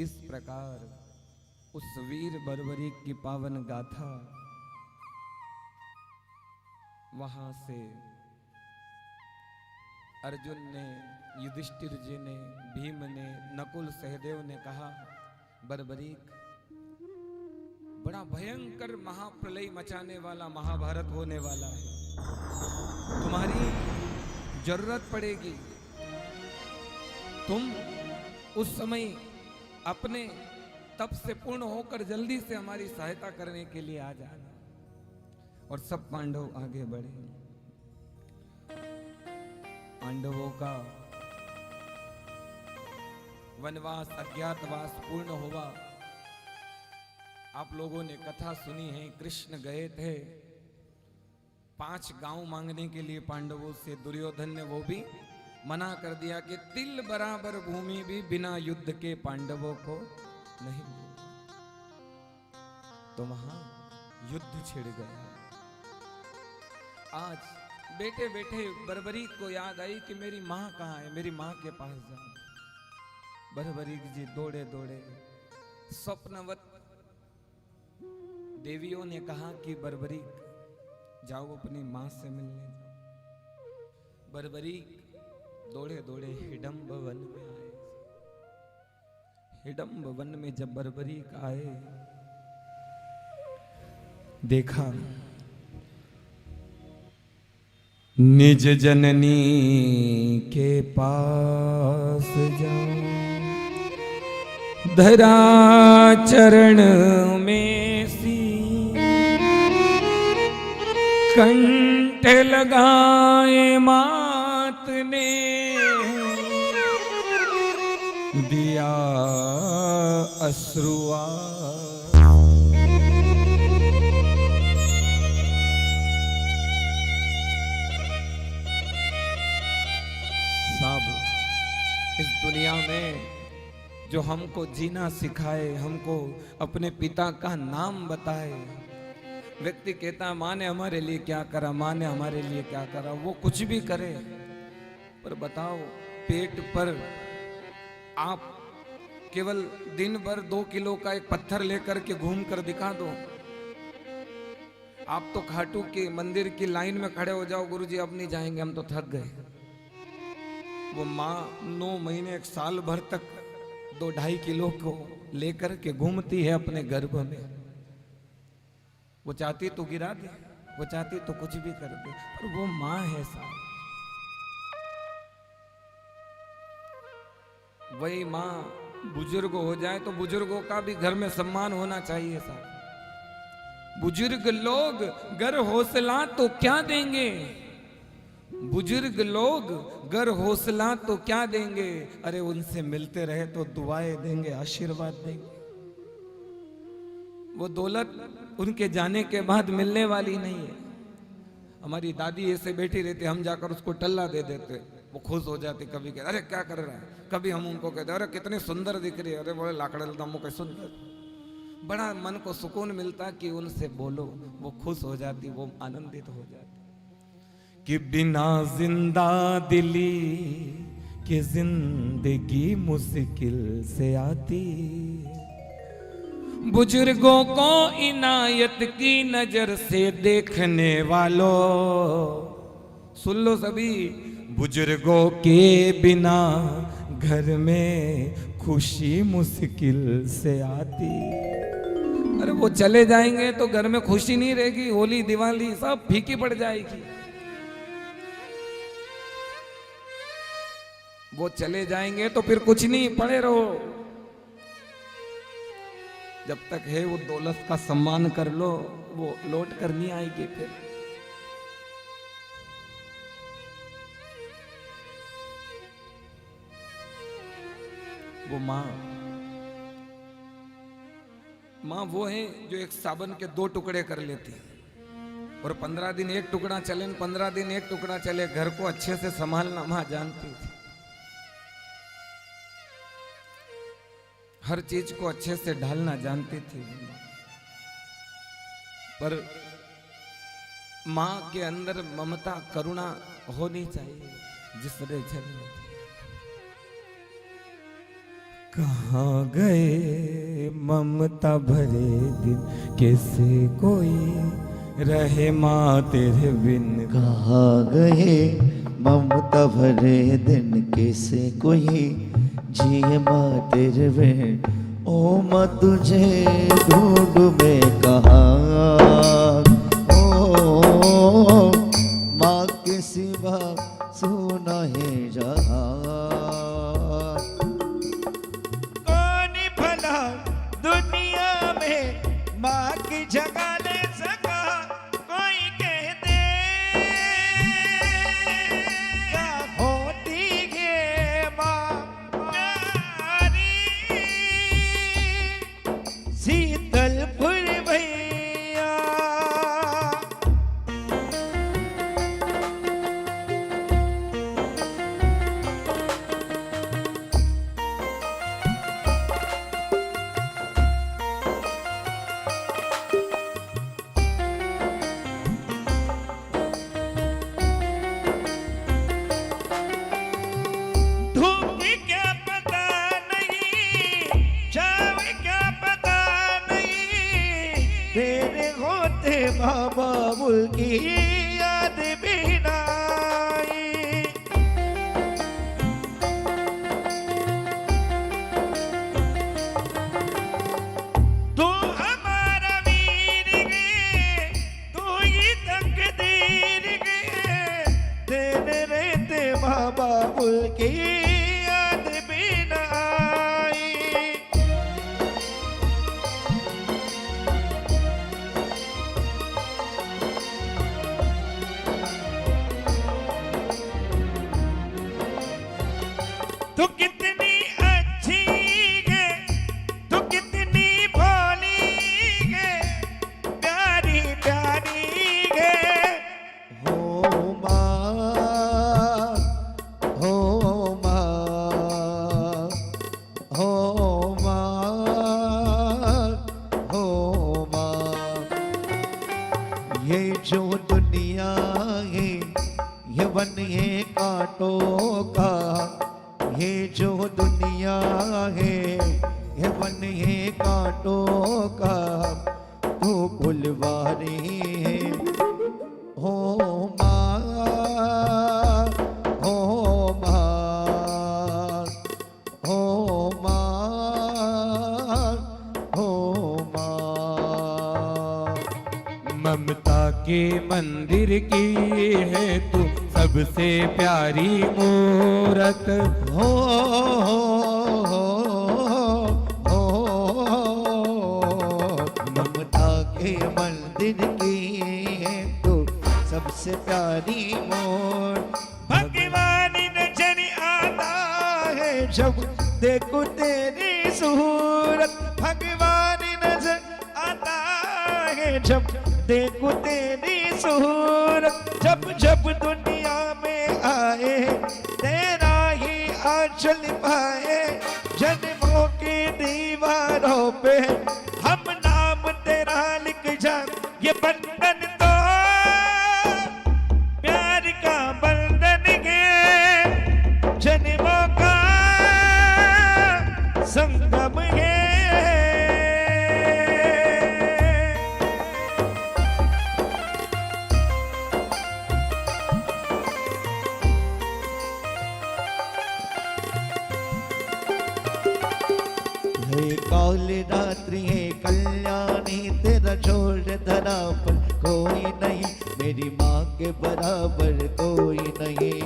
इस प्रकार उस वीर बर्बरीक की पावन गाथा वहां से अर्जुन ने, युधिष्ठिर जी ने, भीम ने, नकुल सहदेव ने कहा, बर्बरीक बड़ा भयंकर महाप्रलय मचाने वाला महाभारत होने वाला है, तुम्हारी जरूरत पड़ेगी, तुम उस समय अपने तप से पूर्ण होकर जल्दी से हमारी सहायता करने के लिए आ जाना। और सब पांडव आगे बढ़े। पांडवों का वनवास अज्ञातवास पूर्ण हुआ। आप लोगों ने कथा सुनी है, कृष्ण गए थे 5 गांव मांगने के लिए पांडवों से, दुर्योधन ने वो भी मना कर दिया कि तिल बराबर भूमि भी बिना युद्ध के पांडवों को नहीं। तो वहां युद्ध छिड़ गया। आज बैठे बैठे बर्बरीक को याद आई कि मेरी माँ कहाँ है, मेरी माँ के पास जाऊं। बर्बरीक जी दौड़े दौड़े, स्वप्नवत देवियों ने कहा कि बर्बरीक जाओ अपनी माँ से मिलने जाओ। बर्बरीक दौड़े दौड़े हिडंब वन में आए। हिडंब वन में जब बर्बरीक आए, देखा निज जननी के पास जाओ, धरा चरण में सी कंठ लगाए मात ने दिया अश्रुआ। साहब, इस दुनिया में जो हमको जीना सिखाए, हमको अपने पिता का नाम बताए, व्यक्ति कहता है माँ ने हमारे लिए क्या करा, माँ ने हमारे लिए क्या करा। वो कुछ भी करे, पर बताओ पेट पर आप केवल दिन भर 2 किलो का एक पत्थर लेकर के घूम कर दिखा दो। आप तो खाटू के मंदिर की लाइन में खड़े हो जाओ, गुरुजी अब नहीं जाएंगे, हम तो थक गए। वो माँ 9 महीने 1 साल भर तक 2-2.5 किलो को लेकर के घूमती है अपने गर्भ में। वो चाहती तो गिरा दे, वो चाहती तो कुछ भी कर दे, पर वो माँ है साहब। वही माँ बुजुर्ग हो जाए तो बुजुर्गों का भी घर में सम्मान होना चाहिए साहब। बुजुर्ग लोग घर हौसला तो क्या देंगे, बुजुर्ग लोग घर हौसला तो क्या देंगे, अरे उनसे मिलते रहे तो दुआएं देंगे, आशीर्वाद देंगे। वो दौलत उनके जाने के बाद मिलने वाली नहीं है। हमारी दादी ऐसे बैठी रहती, हम जाकर उसको टल्ला दे देते, वो खुश हो जाती। कभी कहते अरे क्या कर रहा है, कभी हम उनको कहते अरे कितनी सुंदर दिख रही है, अरे बोले लाकड़े दमों के सुंदर। बड़ा मन को सुकून मिलता कि उनसे बोलो, वो खुश हो जाती, वो आनंदित हो जाती। कि बिना जिंदा दिली के जिंदगी मुश्किल से आती, बुजुर्गों को इनायत की नजर से देखने वालों, सुन लो सभी, बुजुर्गों के बिना घर में खुशी मुश्किल से आती। अरे वो चले जाएंगे तो घर में खुशी नहीं रहेगी, होली दिवाली सब फीकी पड़ जाएगी। वो चले जाएंगे तो फिर कुछ नहीं, पड़े रहो। जब तक है वो दौलत का सम्मान कर लो, वो लौट कर नहीं आएगी फिर। वो माँ वो है जो एक साबुन के 2 टुकड़े कर लेती और 15 दिन एक टुकड़ा चले, 15 दिन एक टुकड़ा चले, घर को अच्छे से संभालना माँ जानती थी। हर चीज को अच्छे से ढालना जानती थी। पर माँ के अंदर ममता करुणा होनी चाहिए, जिसने जन्म दिया। कहाँ गए ममता भरे दिन, कैसे कोई रहे माँ तेरे बिन। कहाँ गए ममता भरे दिन, कैसे कोई जिए माँ तेरे बिन। ओ माँ तुझे ढूंढ में कहाँ, ओ माँ के सिवा सुना है जहाँ। कौन भला दुनिया में माँ की जगह ले सका, कोई कह दे क्या होती है माँ शीतलपुर भैया। धूप की क्या पता नहीं, छाव क्या पता नहीं, तेरे होते बाबा बुल की याद भी ना आई। तू हमारा वीर गे, तू ही तकदीर गे, तेरे रहते बाबा बुल की याद भी ना आई। कितनी अच्छी है, तू कितनी भोली है, प्यारी प्यारी है। हो माँ, हो माँ, हो माँ, हो माँ। ये जो दुनिया है ये वन है कांटों का, ये जो दुनिया है ये वन है कांटों का, तू फुलवारी है। हो माँ, हो माँ, हो माँ, हो माँ। ममता के मंदिर की है तू सबसे प्यारी मूरत। हो ममता के मंदिर की है तो सबसे प्यारी मोर। भगवान नजर आता है जब देखो तेरी सूरत, भगवान नजर आता है जब देखो तेरी सूरत, जब जब दुनिया में आए तेरा ही आंचल पाए। जन्मों की दीवारों पे हम नाम तेरा लिख जाए, ये बंधन तो प्यार का बंधन है, जन्मों का संगम है। है काल रात्रि है कल्याणी, तेरा जोड़ धरा पर कोई नहीं, मेरी माँ के बराबर कोई नहीं।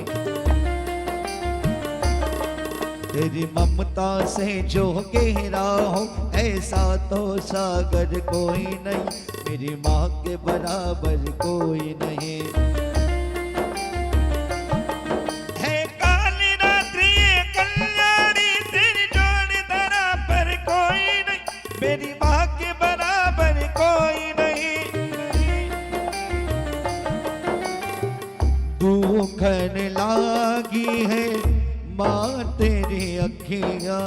तेरी ममता से जो गहरा हो ऐसा तो सागर कोई नहीं, मेरी माँ के बराबर कोई नहीं। है काली रात्रि ये कल्याणी, तेरी जोड़ धरा पर कोई नहीं, मेरी माँ के बराबर कोई नहीं। दुखन लागी है माँ तेरी अखियाँ,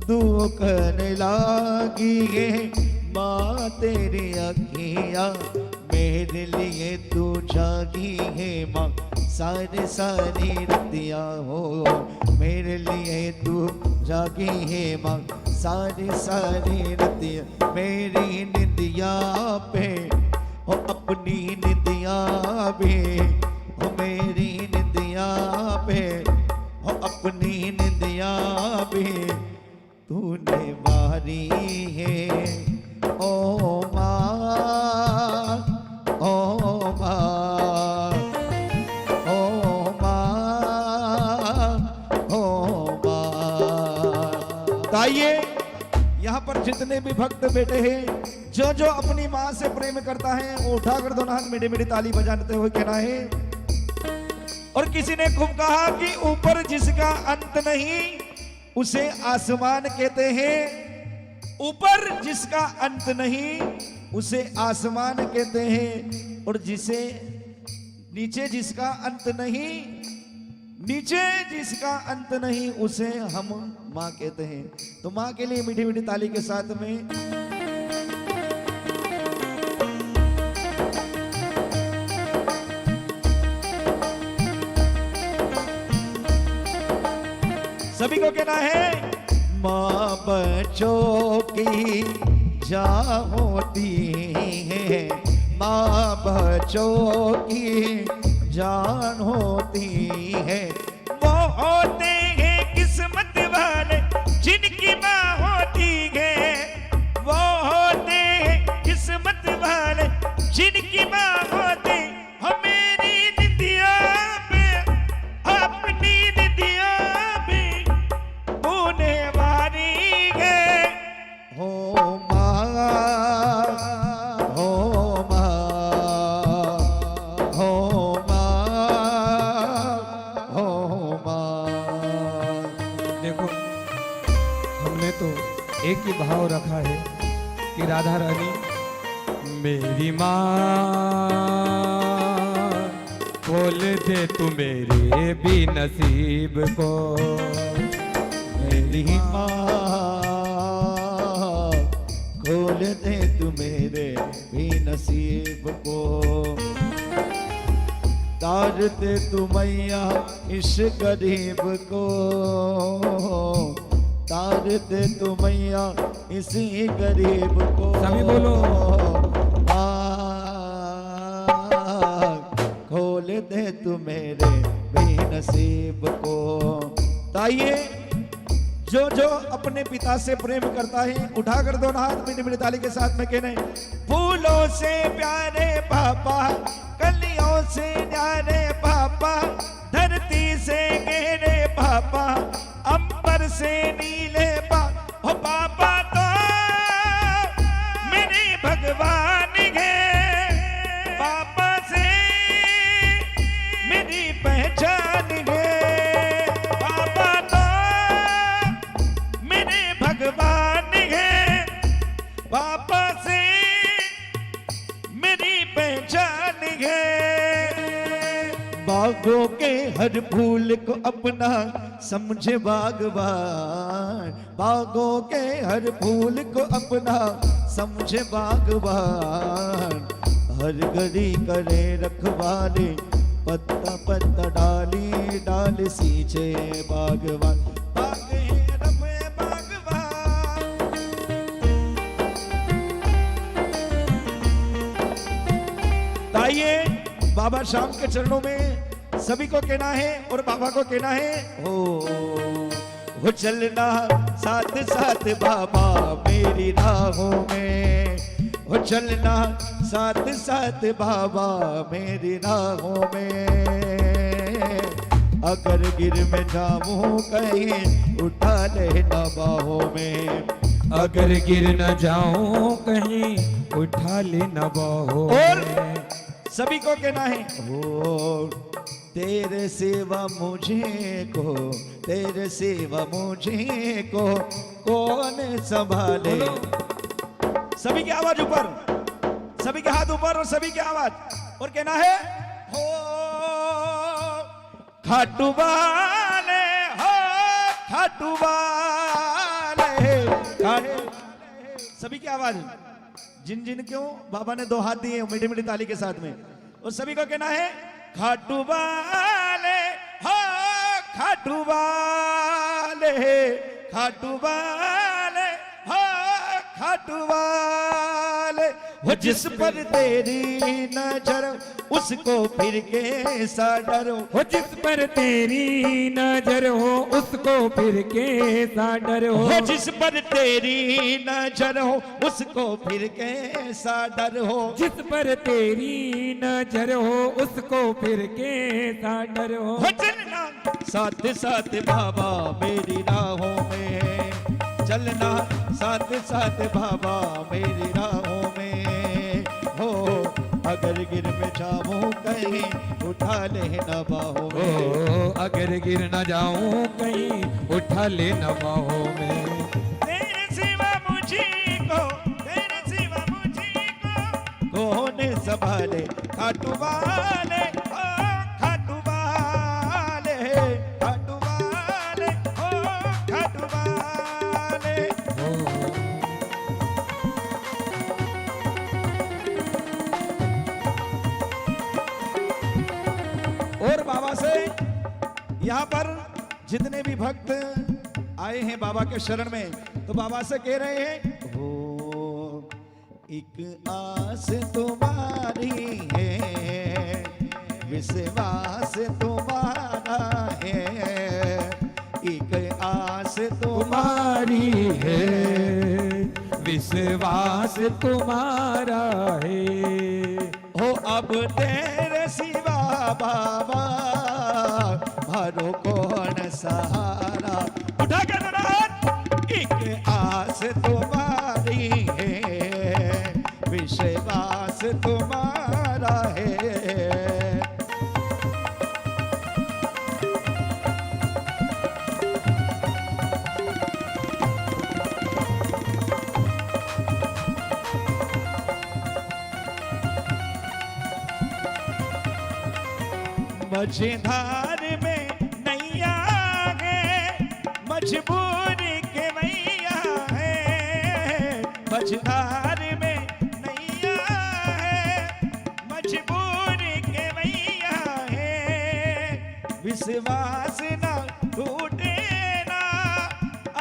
दुखन लागी है माँ तेरी अखियाँ, मेरे लिए तू जागी है माँ सारी सारी रतियाँ। हो मेरे लिए तू जागी है माँ सारी सारी रतियाँ। मेरी निंदिया पे हो अपनी निंदिया पे, हो मेरी निंदिया पे हो अपनी निंदिया पे, तूने वारी है। ओ माँ, ओ माँ, ओ माँ, ओ माँ। तो आइए यहाँ पर जितने भी भक्त बैठे हैं, जो जो अपनी माँ से प्रेम करता है वो उठाकर दोनों हाथ मीठी मीठी ताली बजाते हुए कहना है। और किसी ने खूब कहा कि ऊपर जिसका अंत नहीं उसे आसमान कहते हैं, ऊपर जिसका अंत नहीं उसे आसमान कहते हैं, और जिसे नीचे जिसका अंत नहीं, नीचे जिसका अंत नहीं उसे हम माँ कहते हैं। तो माँ के लिए मीठी मीठी ताली के साथ में सभी को कहना है। माँ बच्चों की जान होती है, माँ बच्चों की जान होती है। वो होते हैं किस्मत वाले जिनकी माँ होती है, वो होते हैं किस्मत वाले जिनकी माँ होती। हम मेरी निदिया पे अपनी निदिया पे होने वाली है। हो माँ, हो माँ, हो माँ, हो हमने तो एक ही भाव रखा है कि राधा रानी मेरी माँ खोल दे तू मेरे भी नसीब को। मेरी माँ खोल दे तू मेरे भी नसीब को। तार दे तू मैया इस गरीब को। तार दे तू मैया इसी गरीब को। सभी बोलो। खोल दे तू मेरे भी नसीब को। ताइए जो जो अपने पिता से प्रेम करता है उठाकर दोनों हाथ मीठी मीठी ताली के साथ में कहने, फूलों से प्यारे पापा, कलियों से न्यारे पापा, धरती से गहरे पापा, अंबर से नीले ओ पापा तो मेरे भगवान है। पापा से मेरी पहचान है। पापा तो मेरे भगवान है। पापा से मेरी पहचान है। बागों के हर फूल को अपना समझे बागवान। बागों के हर फूल को अपना समझे बागवान। हर घड़ी करे रखवाली, पत्ता पत्ता डाली डाल सींचे बागवान। बाग है रब बागवान। ताइए बाबा श्याम के चरणों में सभी को कहना है और बाबा को कहना है, हो चलना साथ साथ बाबा मेरी राहों में। हो चलना साथ साथ बाबा मेरी राहों में। अगर गिर में जाऊं कहीं उठा लेना बाहों में। अगर गिर न जाऊं कहीं उठा लेना बाहों और में। सभी को कहना है, हो तेरे सिवा मुझे को, तेरे सिवा मुझे को कौन संभाले। सभी की आवाज ऊपर, सभी के हाथ ऊपर और सभी की आवाज और कहना है, हो खाटू वाले, हो खाटू वाले, सभी की आवाज। जिन जिन क्यों बाबा ने 2 हाथ दिए मीठी मीठी ताली के साथ में, और सभी को कहना है, खाटू वाले, हो खाटू वाले, खाटू वाले, हो खाटू वाले। वो जिस पर तेरी नजर उसको फिर के सा डरो। हो जिस पर तेरी नजर हो उसको फिर के सा डर हो। हो जिस पर तेरी नजर हो उसको फिर के सा डर हो। जिस पर तेरी नजर हो उसको फिर के सा डर हो। हो चलना साथ साथ बाबा मेरी राहों में। चलना साथ साथ बाबा मेरी राहों में। हो अगर गिर में जाऊं कहीं उठा लेना बाहों में। ओ अगर गिर न जाऊं कहीं उठा लेना बाहों में। तेरे सिवा मुझे को, तेरे सिवा मुझे को कौन संभाले। खाटू वाले, ओ खाटू वाले, खाटू वाले, ओ खाटू वाले। और बाबा से यहाँ पर जितने भी भक्त आए हैं बाबा के शरण में, तो बाबा से कह रहे हैं, हो एक आस तुम्हारी है, विश्वास तुम्हारा है। एक आस तुम्हारी है विश्वास तुम्हारा है। हो अब तेरे सिवा बाबा भरो कौन सहारा। उठा कर जरा हाथ। एक आस तुम्हारी है, विश्वास तुम्हारा है। मझधार में नैया है, मजबूरी के मैया है, मझधार में नैया है, मजबूरी के मैया है। विश्वास ना टूटे ना,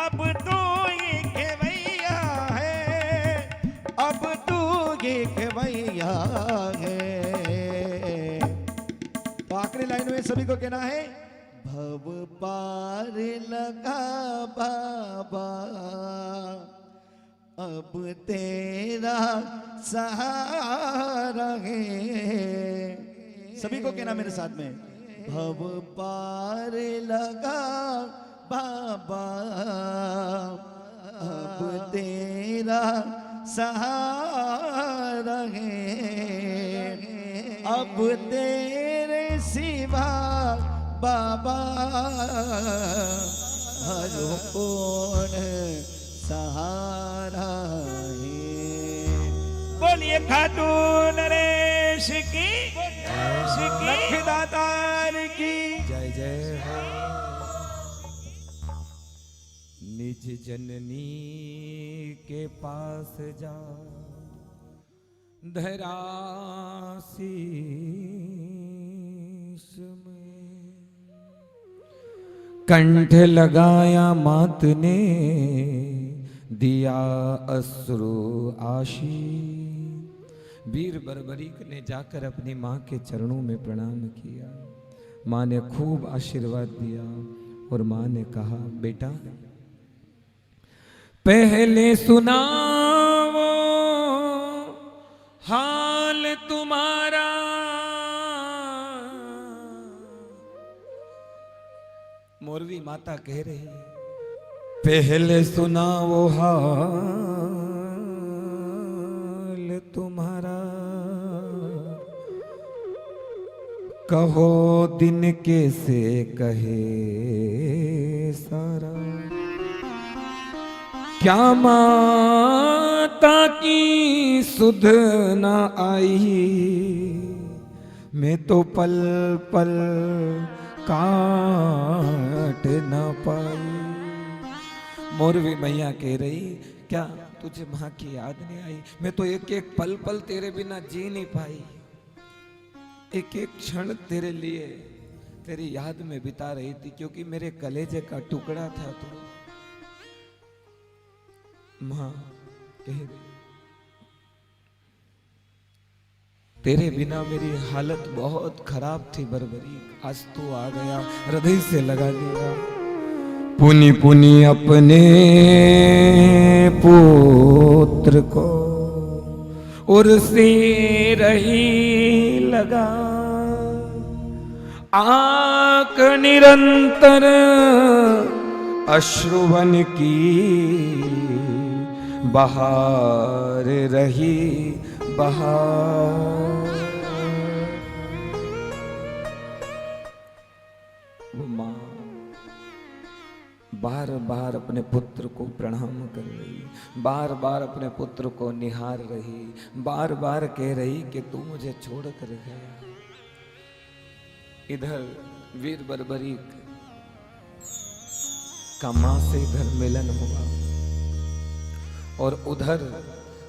अब तू ही के मैया है, अब तू ही के मैया है। तो आखिरी लाइन में सभी को कहना है, भव पार लगा बाबा, अब तेरा सहारा है। सभी को कहना मेरे साथ में, भव पार लगा बाबा, अब तेरा सहारा है, अब तेरे सिवा बाबा हरो कौन सहारा है। बोलिए खाटू नरेश की, लखदातार की जय जय हो। निज जननी के पास जा, धरा शीश में, कंठ लगाया मात ने, दिया अश्रु आशीष। वीर बर्बरीक ने जाकर अपनी माँ के चरणों में प्रणाम किया। माँ ने खूब आशीर्वाद दिया और माँ ने कहा, बेटा पहले सुनाओ हाल तुम्हारा, मोरवी माता कह रही, पहले सुनाओ हाल तुम्हारा, कहो दिन कैसे कहे सारा। क्या माता की सुध न आई, मैं तो पल पल काट न पाई। मोरवी मैया कह रही, क्या तुझे माँ की याद नहीं आई? मैं तो एक एक पल पल तेरे बिना जी नहीं पाई, एक एक क्षण तेरे लिए तेरी याद में बिता रही थी, क्योंकि मेरे कलेजे का टुकड़ा था तू। माँ कह रही, तेरे बिना मेरी हालत बहुत खराब थी बर्बरी, आज तू आ गया, हृदय से लगा दिया। पुनि पुनि अपने पुत्र को और से रही लगा, आंख निरंतर अश्रुवन की बहार रही बहार। वो माँ बार बार अपने पुत्र को प्रणाम कर रही, बार बार अपने पुत्र को निहार रही, बार बार कह रही कि तू मुझे छोड़ कर गया। इधर वीर बर्बरीक का मां से इधर मिलन हुआ और उधर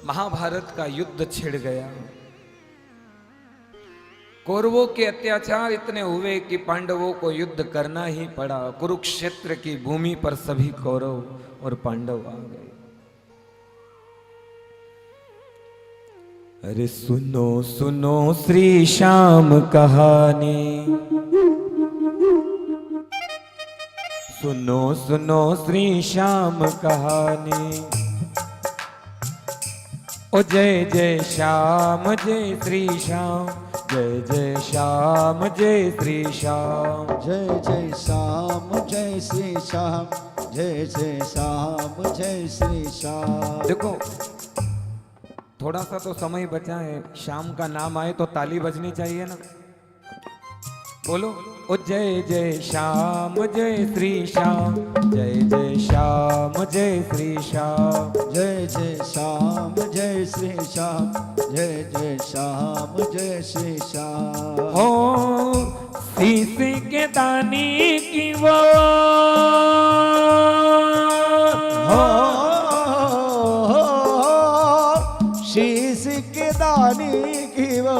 महाभारत का युद्ध छिड़ गया। कौरवों के अत्याचार इतने हुए कि पांडवों को युद्ध करना ही पड़ा। कुरुक्षेत्र की भूमि पर सभी कौरव और पांडव आ गए। अरे सुनो सुनो श्री श्याम कहानी, सुनो सुनो श्री श्याम कहानी। ओ जय जय श्याम जय श्री श्याम, जय जय श्याम जय श्री श्याम, जय जय श्याम जय श्री श्याम, जय जय श्याम जय श्री श्याम। देखो थोड़ा सा तो समय बचा है, शाम का नाम आए तो ताली बजनी चाहिए ना। बोलो ओ जय जय श्याम जय श्री श्याम, जय जय श्याम जय श्री श्याम, जय जय श्याम जय श्री श्याम, जय जय श्याम जय श्री श्याम। हो शीश के दानी की वो शीश के दानी की वो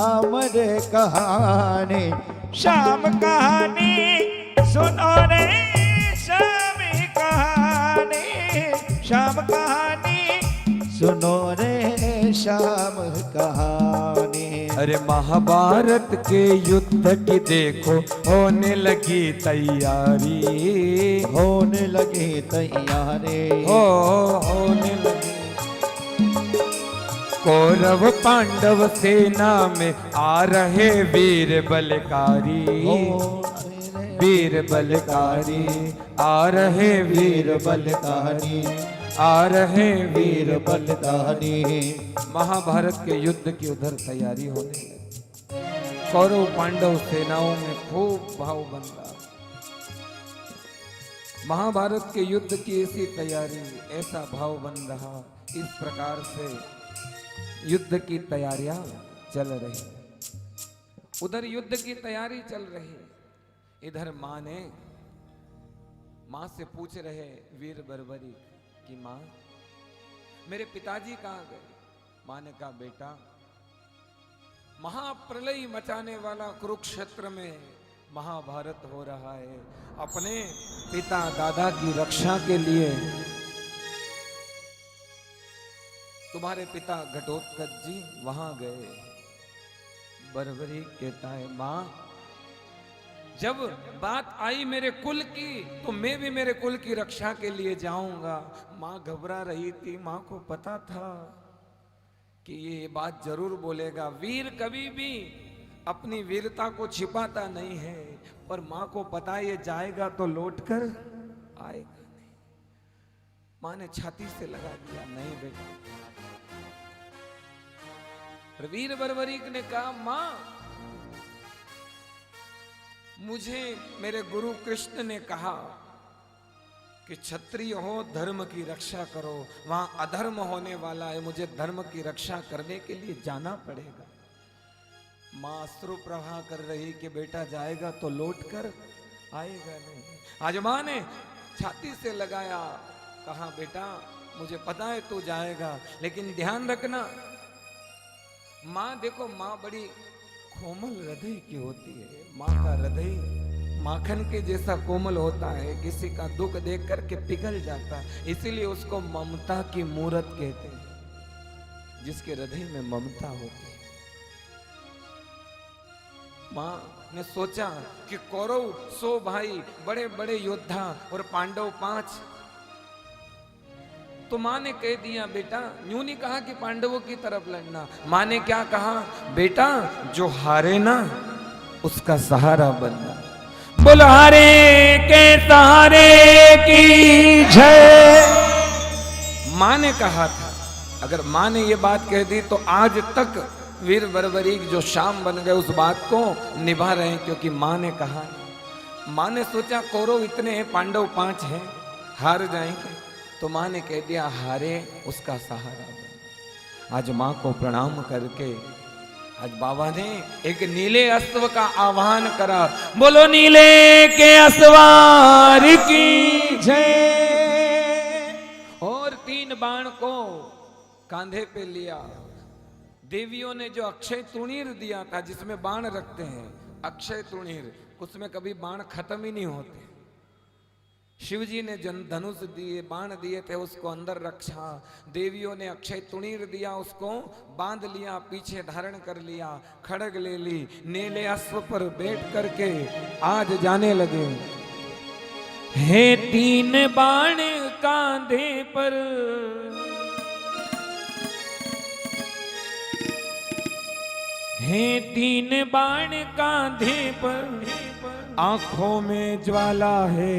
अमर कहानी। शाम कहानी सुनो रे शाम कहानी, शाम कहानी सुनो रे शाम कहानी। अरे महाभारत के युद्ध की देखो होने लगी तैयारी, होने लगी तैयारी, होने लगी। कौरव पांडव सेना में आ रहे वीर बलकारी, वीर बलकारी आ रहे वीर बलकारी, आ रहे वीर बलकारी। महाभारत के युद्ध की उधर तैयारी होने लगी। कौरव पांडव सेनाओं में खूब भाव बन रहा। महाभारत के युद्ध की ऐसी तैयारी, ऐसा भाव बन रहा। इस प्रकार से युद्ध की तैयारियां चल रही। उधर युद्ध की तैयारी चल रही, इधर मां से पूछ रहे वीर बर्बरी कि मां मेरे पिताजी कहां गए। मां ने कहा बेटा महाप्रलय मचाने वाला कुरुक्षेत्र में महाभारत हो रहा है। अपने पिता दादा की रक्षा के लिए तुम्हारे पिता घटोत्कच जी वहां गए। बर्बरी कहता है मां जब बात आई मेरे कुल की तो मैं भी मेरे कुल की रक्षा के लिए जाऊंगा। मां घबरा रही थी, मां को पता था कि ये बात जरूर बोलेगा। वीर कभी भी अपनी वीरता को छिपाता नहीं है, पर मां को पता ये जाएगा तो लौट कर आएगा नहीं। मां ने छाती से लगा दिया नहीं बेटा। वीर बर्बरीक ने कहा मां मुझे मेरे गुरु कृष्ण ने कहा कि क्षत्रिय हो धर्म की रक्षा करो, वहां अधर्म होने वाला है, मुझे धर्म की रक्षा करने के लिए जाना पड़ेगा। मां अश्रु प्रवाह कर रही कि बेटा जाएगा तो लौट कर आएगा नहीं। आज मां ने छाती से लगाया, कहा बेटा मुझे पता है तू जाएगा, लेकिन ध्यान रखना। मां देखो मां बड़ी कोमल हृदय की होती है। मां का हृदय माखन के जैसा कोमल होता है, किसी का दुख देख करके पिघल जाता है, इसीलिए उसको ममता की मूरत कहते हैं, जिसके हृदय में ममता होती है। मां ने सोचा कि कौरव 100 भाई बड़े बड़े योद्धा और पांडव 5, तो मां ने कह दिया बेटा यूं नहीं कहा कि पांडवों की तरफ लड़ना। मां ने क्या कहा बेटा जो हारे ना उसका सहारा बनना। बोलो हारे के सहारे की जय। मां ने कहा था, अगर मां ने ये बात कह दी तो आज तक वीर बर्बरीक जो शाम बन गए उस बात को निभा रहे हैं, क्योंकि मां ने कहा। मां ने सोचा कौरव इतने हैं, पांडव 5 हैं, हार जाएंगे, तो मां ने कह दिया हारे उसका सहारा बन। आज मां को प्रणाम करके आज बाबा ने एक नीले अश्व का आह्वान करा। बोलो नीले के अश्वार की जय। और 3 बाण को कांधे पे लिया। देवियों ने जो अक्षय तृणीर दिया था, जिसमें बाण रखते हैं, अक्षय तृणीर, उसमें कभी बाण खत्म ही नहीं होते। शिव जी ने धनुष दिए, बाण दिए थे, उसको अंदर रखा। देवियों ने अक्षय तृणीर दिया, उसको बांध लिया, पीछे धारण कर लिया, खड़ग ले ली, नीले अश्व पर बैठ करके आज जाने लगे। हे 3 बाण कांधे पर, हे 3 बाण कांधे पर, आंखों में ज्वाला है।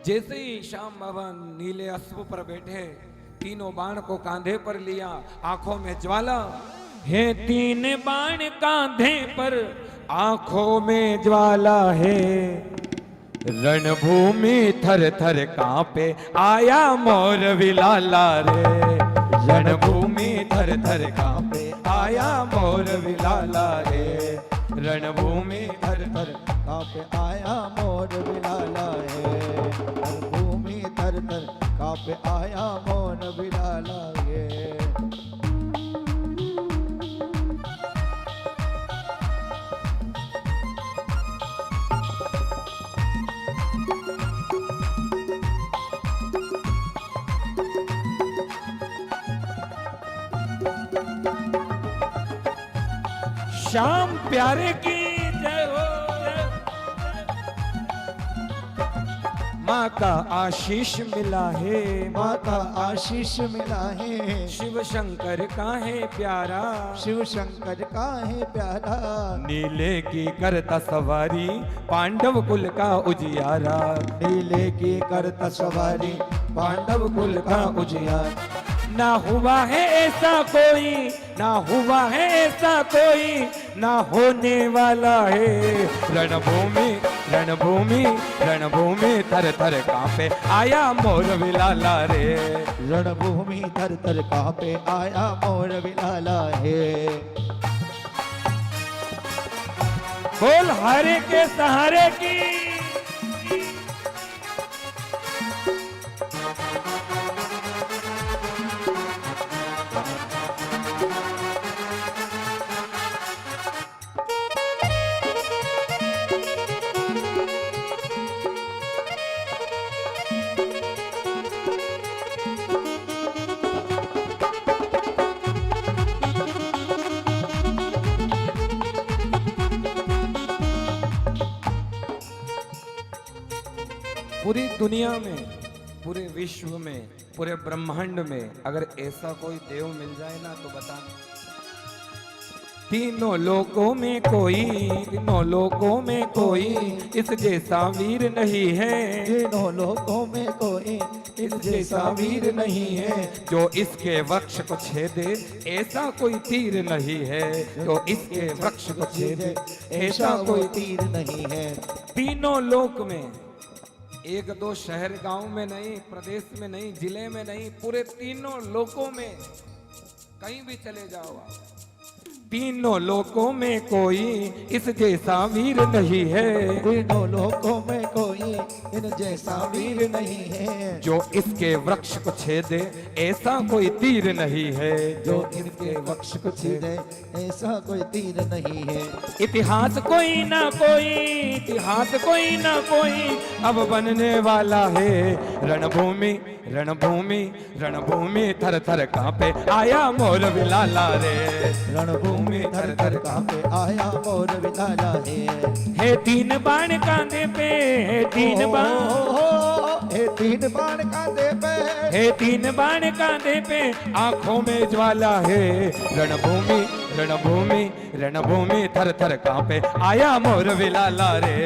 जैसे ही श्याम बाबा नीले अश्व पर बैठे, 3 बाण को कांधे पर लिया, आंखों में ज्वाला। हे 3 बाण कांधे पर, आंखों में ज्वाला है। रणभूमि थर थर कांपे, आया मोर विलाला रे। रणभूमि थर थर कांपे, आया मोर विलाला रे, रणभूमि थर थर कांपे आया मोर विलाला है, रणभूमि थर थर कांपे आया मोर विलाला है। श्याम प्यारे की जय हो, माँ का आशीष मिला है, माँ का आशीष मिला है, शिव शंकर का है प्यारा, शिव शंकर का है प्यारा, नीले की करता सवारी पांडव कुल का उजियारा, नीले की करता सवारी पांडव कुल का उजियार। ना हुआ है ऐसा कोई, ना हुआ है ऐसा कोई, ना होने वाला है, रणभूमि रणभूमि रणभूमि थर थर कांपे आया मोर विलाला रे, रणभूमि थर थर कांपे आया मोर विलाला है। बोल हारे के सहारे की, पूरी दुनिया में, पूरे विश्व में, पूरे ब्रह्मांड में अगर ऐसा कोई देव मिल जाए ना तो बता, तीनों लोकों में कोई, तीनों लोकों में कोई इस जैसा वीर नहीं है, तीनों लोकों में कोई इस जैसा वीर नहीं है, जो इसके वृक्ष को छेदे ऐसा कोई तीर नहीं है, जो इसके वृक्ष को छेदे ऐसा कोई तीर नहीं है। तीनों लोक में, एक दो शहर गांव में नहीं, प्रदेश में नहीं, जिले में नहीं, पूरे तीनों लोकों में कहीं भी चले जाओ आप, तीनों लोकों में कोई इस जैसा वीर नहीं है, तीनों लोकों में कोई इन जैसा वीर नहीं है, जो इसके वृक्ष को छेदे ऐसा कोई तीर नहीं है, जो इनके वृक्ष को छेदे ऐसा कोई तीर नहीं है। इतिहास कोई ना कोई, इतिहास कोई ना कोई अब बनने वाला है, रणभूमि रणभूमि रणभूमि थर थर कांपे आया मोर विलाला रे, रणभूमि थर थर कांपे आया मोर विलाला है तीन बाण कांधे पे, है तीन बाण, हे तीन बाण कांधे पे, है तीन बाण कांधे पे, आंखों में ज्वाला है, रणभूमि रणभूमि रणभूमि थर थर कांपे आया मोर विलाला रे,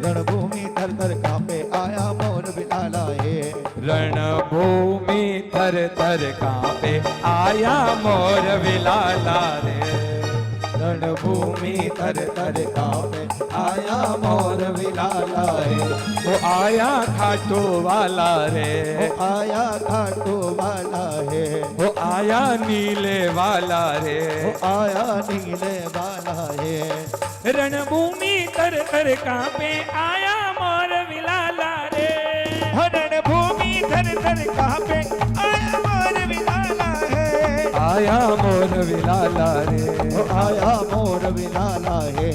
रणभूमि थर थर कांपे आया मोर विलाला है, रणभूमि थर थर कांपे आया मोर विलाला रे, रणभूमि थर थर कांपे आया मोर विलाला है। वो आया खाटू वाला रे, वो आया खाटू वाला है, वो आया नीले वाला रे, वो आया नीले वाला है, रणभूमि थर थर कांपे आया मोर विलाला रे, रणभूमि थर थर कांपे आया मोर विलाला है, आया मोर विलाला रे, वो आया मोर विलाला है,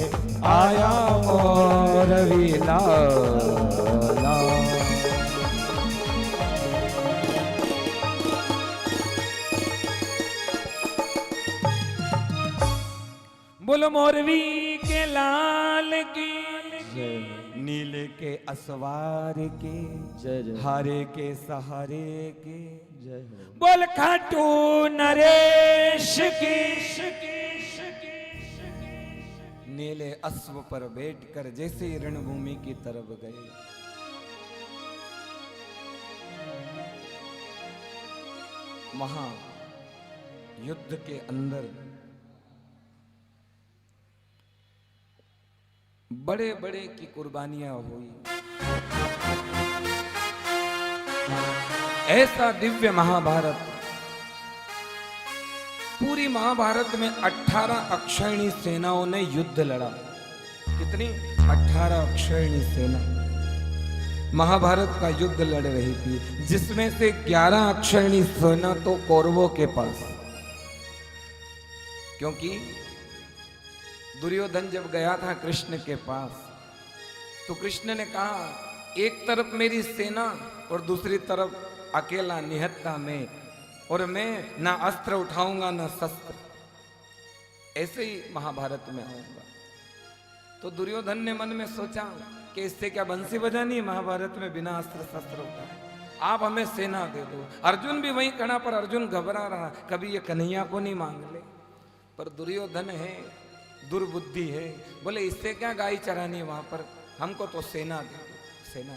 आया मोर विलाला। बोलो मोरवी के लाल की, नीले के असवार के, जय जय हारे के सहारे के, जय हो। बोल खाटू नरेश की, नीले अश्व पर बैठकर जैसे रणभूमि की तरफ गए, वहां युद्ध के अंदर बड़े बड़े की कुर्बानियां हुई। ऐसा दिव्य महाभारत पूरी महाभारत में 18 अक्षयणी सेनाओं ने युद्ध लड़ा। कितनी? 18 अक्षयणी सेना महाभारत का युद्ध लड़ रही थी, जिसमें से 11 अक्षयणी सेना तो कौरवों के पास। क्योंकि दुर्योधन जब गया था कृष्ण के पास, तो कृष्ण ने कहा एक तरफ मेरी सेना और दूसरी तरफ अकेला निहत्था में, और मैं ना अस्त्र उठाऊंगा ना शस्त्र, ऐसे ही महाभारत में आऊंगा। तो दुर्योधन ने मन में सोचा कि इससे क्या बंसी बजानी है महाभारत में बिना अस्त्र शस्त्र उठाए, आप हमें सेना दे दो। अर्जुन भी वहीं खड़ा, पर अर्जुन घबरा रहा, कभी ये कन्हैया को नहीं मांग ले। पर दुर्योधन है, दुर्बुद्धि है, बोले इससे क्या गाय चरानी है वहां पर, हमको तो सेना दे दो, सेना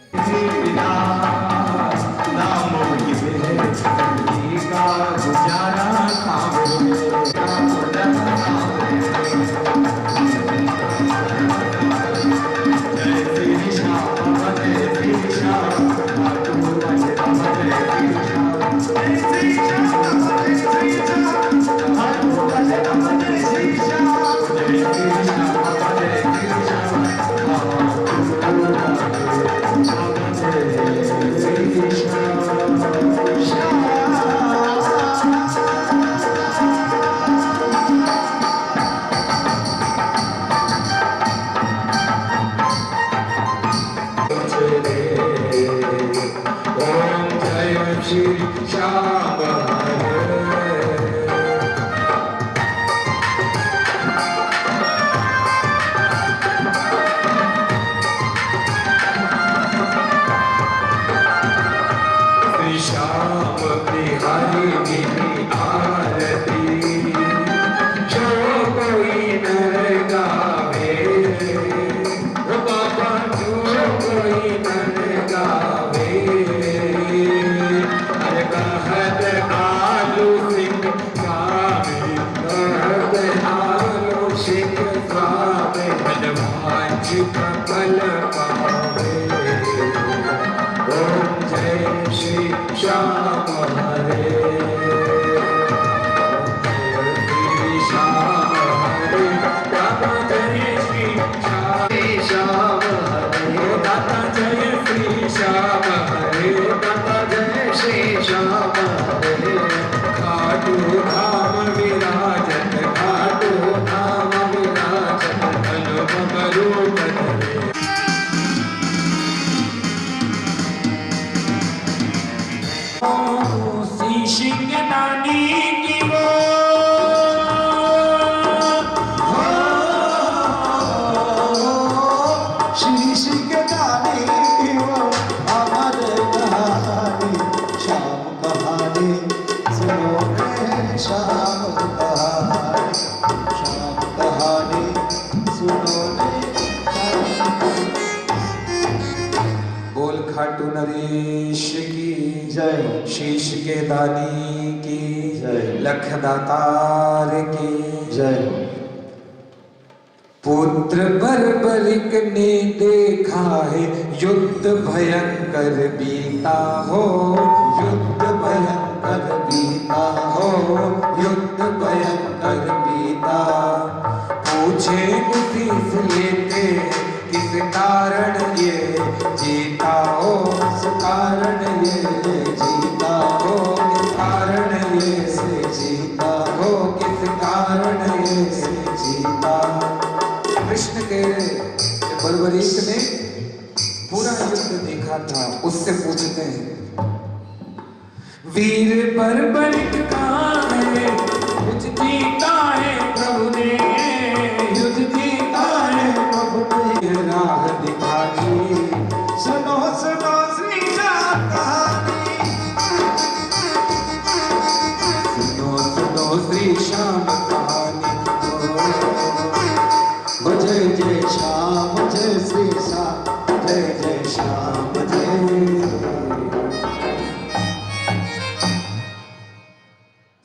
खाटू नरेश की जय, शीश के दानी की जय, लख दातार की जय। पुत्र बर्बरिक ने देखा है युद्ध भयंकर बीता हो, युद्ध भयंकर बीता हो, युद्ध भयंकर बीता। पूछे उसी से लेते किस कारण ये जीता हो, किस कारण ये जीता हो, किस कारण ये से जीता हो, किस कारण ये से जीता। कृष्ण के बर्बरीक ने पूरा युद्ध देखा था, उससे पूछते हैं वीर बर्बरीक कहाँ है, कुछ जीता है प्रभु ने, युद्ध जीता है प्रभु ने राह दिखाई। सुनो सुनो श्री राम कहानी, सुनो सुनो श्री श्याम कहानी। जय जय श्याम जय श्री श्याम, जय जय श्याम जय।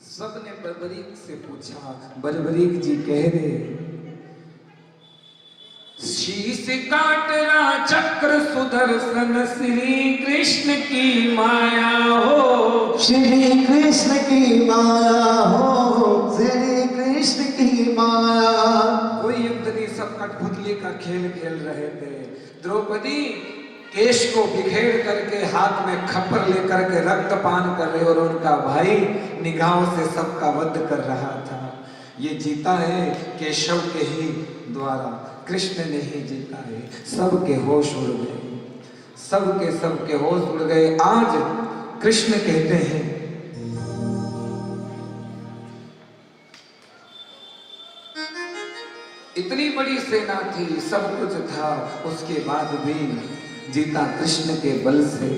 सबने बर्बरीक से पूछा, बर्बरीक जी कह रहे शीश काटना चक्र सुदर्शन श्री कृष्ण की माया हो, श्री कृष्ण की माया हो, श्री कृष्ण की माया। कोई युद्ध नहीं, सब कठपुतली का खेल खेल रहे थे। द्रौपदी केश को बिखेर करके हाथ में खप्पर लेकर के रक्तपान कर रहे और उनका भाई निगाहों से सबका वध कर रहा था। ये जीता है केशव के ही द्वारा, कृष्ण ने ही जीता है। सबके होश उड़ गए, सबके होश उड़ गए। आज कृष्ण कहते हैं इतनी बड़ी सेना थी, सब कुछ था, उसके बाद भी जीता कृष्ण के बल से।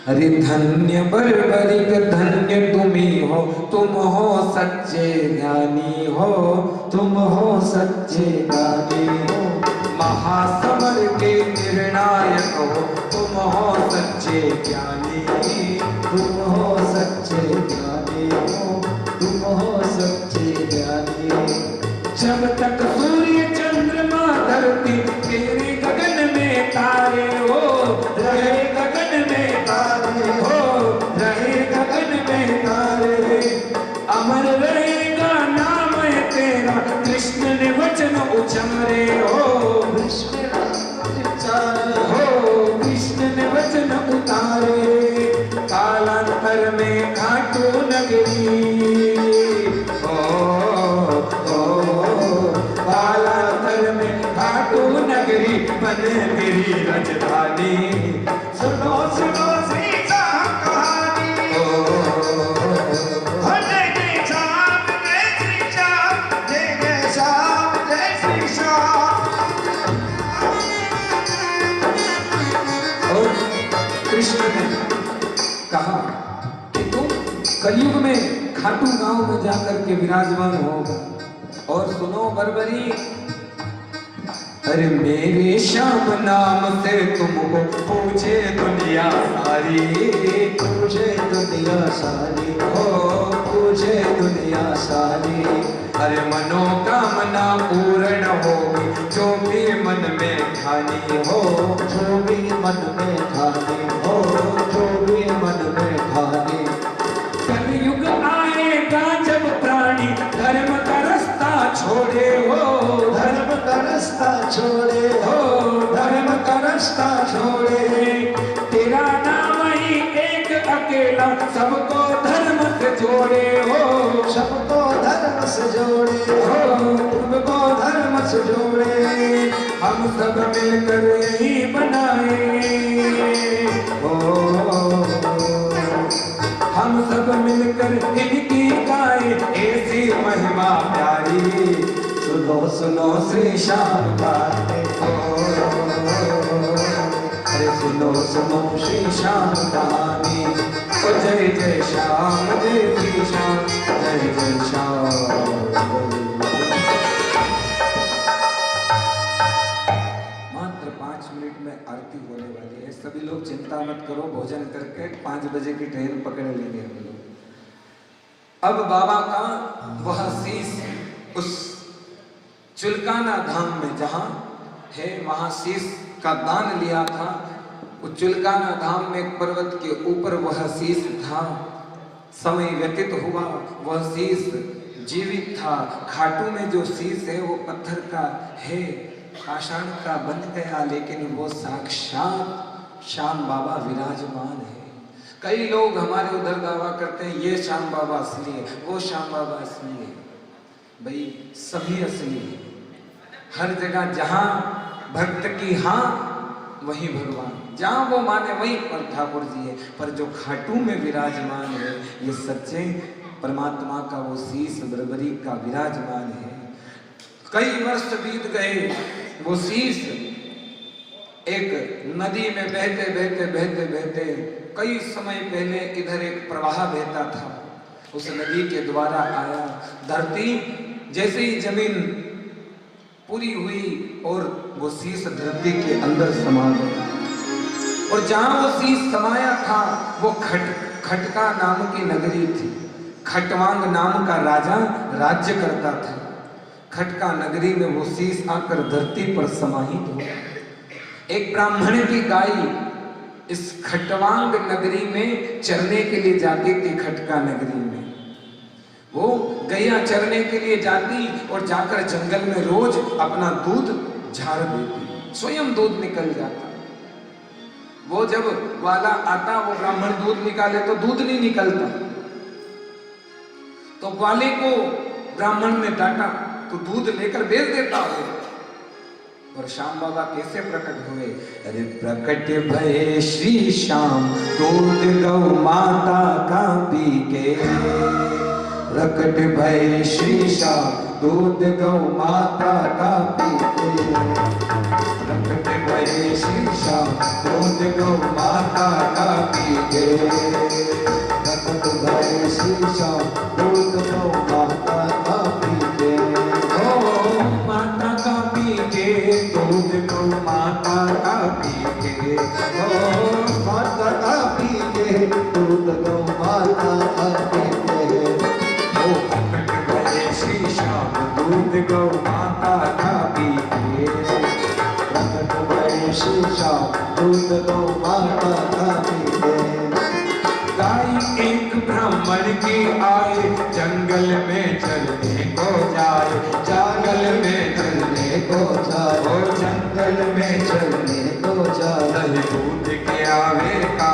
अरे धन्य बर्बरिक धन्य तुम्ही हो, तुम हो सच्चे ज्ञानी हो, तुम हो सच्चे ज्ञानी हो। महासमर के निर्णायक हो, तुम हो सच्चे ज्ञानी, तुम हो सच्चे ज्ञानी हो, तुम हो सच्चे ज्ञानी। जब तक सूर्य चंद्रमा धरती तेरे गगन में तारे हो, रहे गगन में तारे हो, रहे गगन में तारे। अमर रहेगा नाम है तेरा, कृष्ण ने वचन उचारे हो, कृष्ण उच्चारे हो कृष्ण ने वचन उतारे। कालांतर में घाटू नगरी कालांतर में घाटू नगरी बन गिरी राजधानी। सुनो सुनो श्री श्याम कहानी, जय जय श्याम जय श्री श्याम, जय जय श्याम जय श्री श्याम। और कृष्ण ने कहा कि तुम कलयुग में खाटू गांव में जाकर के विराजमान होगा। और सुनो बर्बरी, अरे मेरे श्याम नाम से तुमको पूछे दुनिया सारी, पूछे दुनिया सारी हो पूछे दुनिया सारी। अरे मनोकामना पूर्ण होगी जो भी मन में ठानी हो, जो भी मन में ठानी हो, जो भी मन में ठानी। कलयुग आएगा जब प्राणी धर्म का रास्ता छोड़े हो, धर्म का रास्ता छोड़े हो धर्म का रास्ता छोड़े। तेरा नाम ही एक अकेला सबको धर्म से जोड़े हो, सबको धर्म से जोड़े हो तुमको धर्म से जोड़े। हम सब मिलकर यही बनाए हो, हम सब मिलकर इनकी गाए ऐसी महिमा प्यारी। सुनो सुनो श्री श्याम गाते हो, अरे सुनो सुनो श्री श्याम कहानी। ओ जय जय श्याम जय श्री श्याम, जय जय श्याम। मात्र 5 मिनट में आरती होने वाली है, सभी लोग चिंता मत करो, भोजन करके 5 बजे की ट्रेन पकड़ लेंगे हम लोग। अब बाबा का वह शीश उस चुलकाना धाम में जहां है वहां शीश का दान लिया था। उस चुलकाना धाम में एक पर्वत के ऊपर वह शीश था। समय व्यतीत हुआ, वह शीश जीवित था। खाटू में जो शीश है वो पत्थर का है, पाषाण का बन गया, लेकिन वो साक्षात श्याम बाबा विराजमान है। कई लोग हमारे उधर दावा करते हैं ये श्याम बाबा असली है, वो श्याम बाबा असली है। भाई सभी असली है। हर जगह जहां भक्त की हाँ वही भगवान, जहां वो माने वहीं पर ठाकुर जी है। पर जो खाटू में विराजमान है ये सच्चे परमात्मा का वो शीश बर्बरी का विराजमान है। कई वर्ष बीत गए, वो शीश एक नदी में बहते बहते बहते बहते कई समय पहले इधर एक प्रवाह बहता था, उस नदी के द्वारा आया। धरती जैसे ही जमीन पूरी हुई और वो शीश धरती के अंदर समा गया। और जहां वो शीश समाया था वो खटका नाम की नगरी थी। खटवांग नाम का राजा राज्य करता था। खटका नगरी में वो शीश आकर धरती पर समाहित हुआ। एक ब्राह्मण की गाय इस खटवांग नगरी में चरने के लिए जाती थी। खटका नगरी में वो गैया चरने के लिए जाती और जाकर जंगल में रोज अपना दूध झाड़ देती, स्वयं दूध निकल जाता। वो जब वाला आता, वो ब्राह्मण दूध निकाले तो दूध नहीं निकलता, तो ग्वाले को ब्राह्मण ने डांटा, तो दूध लेकर बेच देता है। और श्याम बाबा कैसे प्रकट हुए? अरे प्रकट भये श्री श्याम दूध गौ माता का पी के, प्रकट भये श्री श्याम दूध गौ माता का पी के, प्रकट भये श्री श्याम दूध गौ माता का पी के, प्रकट भये श्री श्याम दूध गौ माता का पी के, ओ माता का पी के, दूध गौ माता का पी के, ओ माता का पी के, दूध गौ माता का पी के, ओ प्रकट भये श्री श्याम दूध गौ माता का पी के, प्रकट भये श्री श्याम दूध गौ माता का पी के। गाय एक ब्राह्मण की आए, जंगल में चलने को जाए, जंगल में चलने को जाए, और जंगल में चलने को जाए, दूध के आवे का,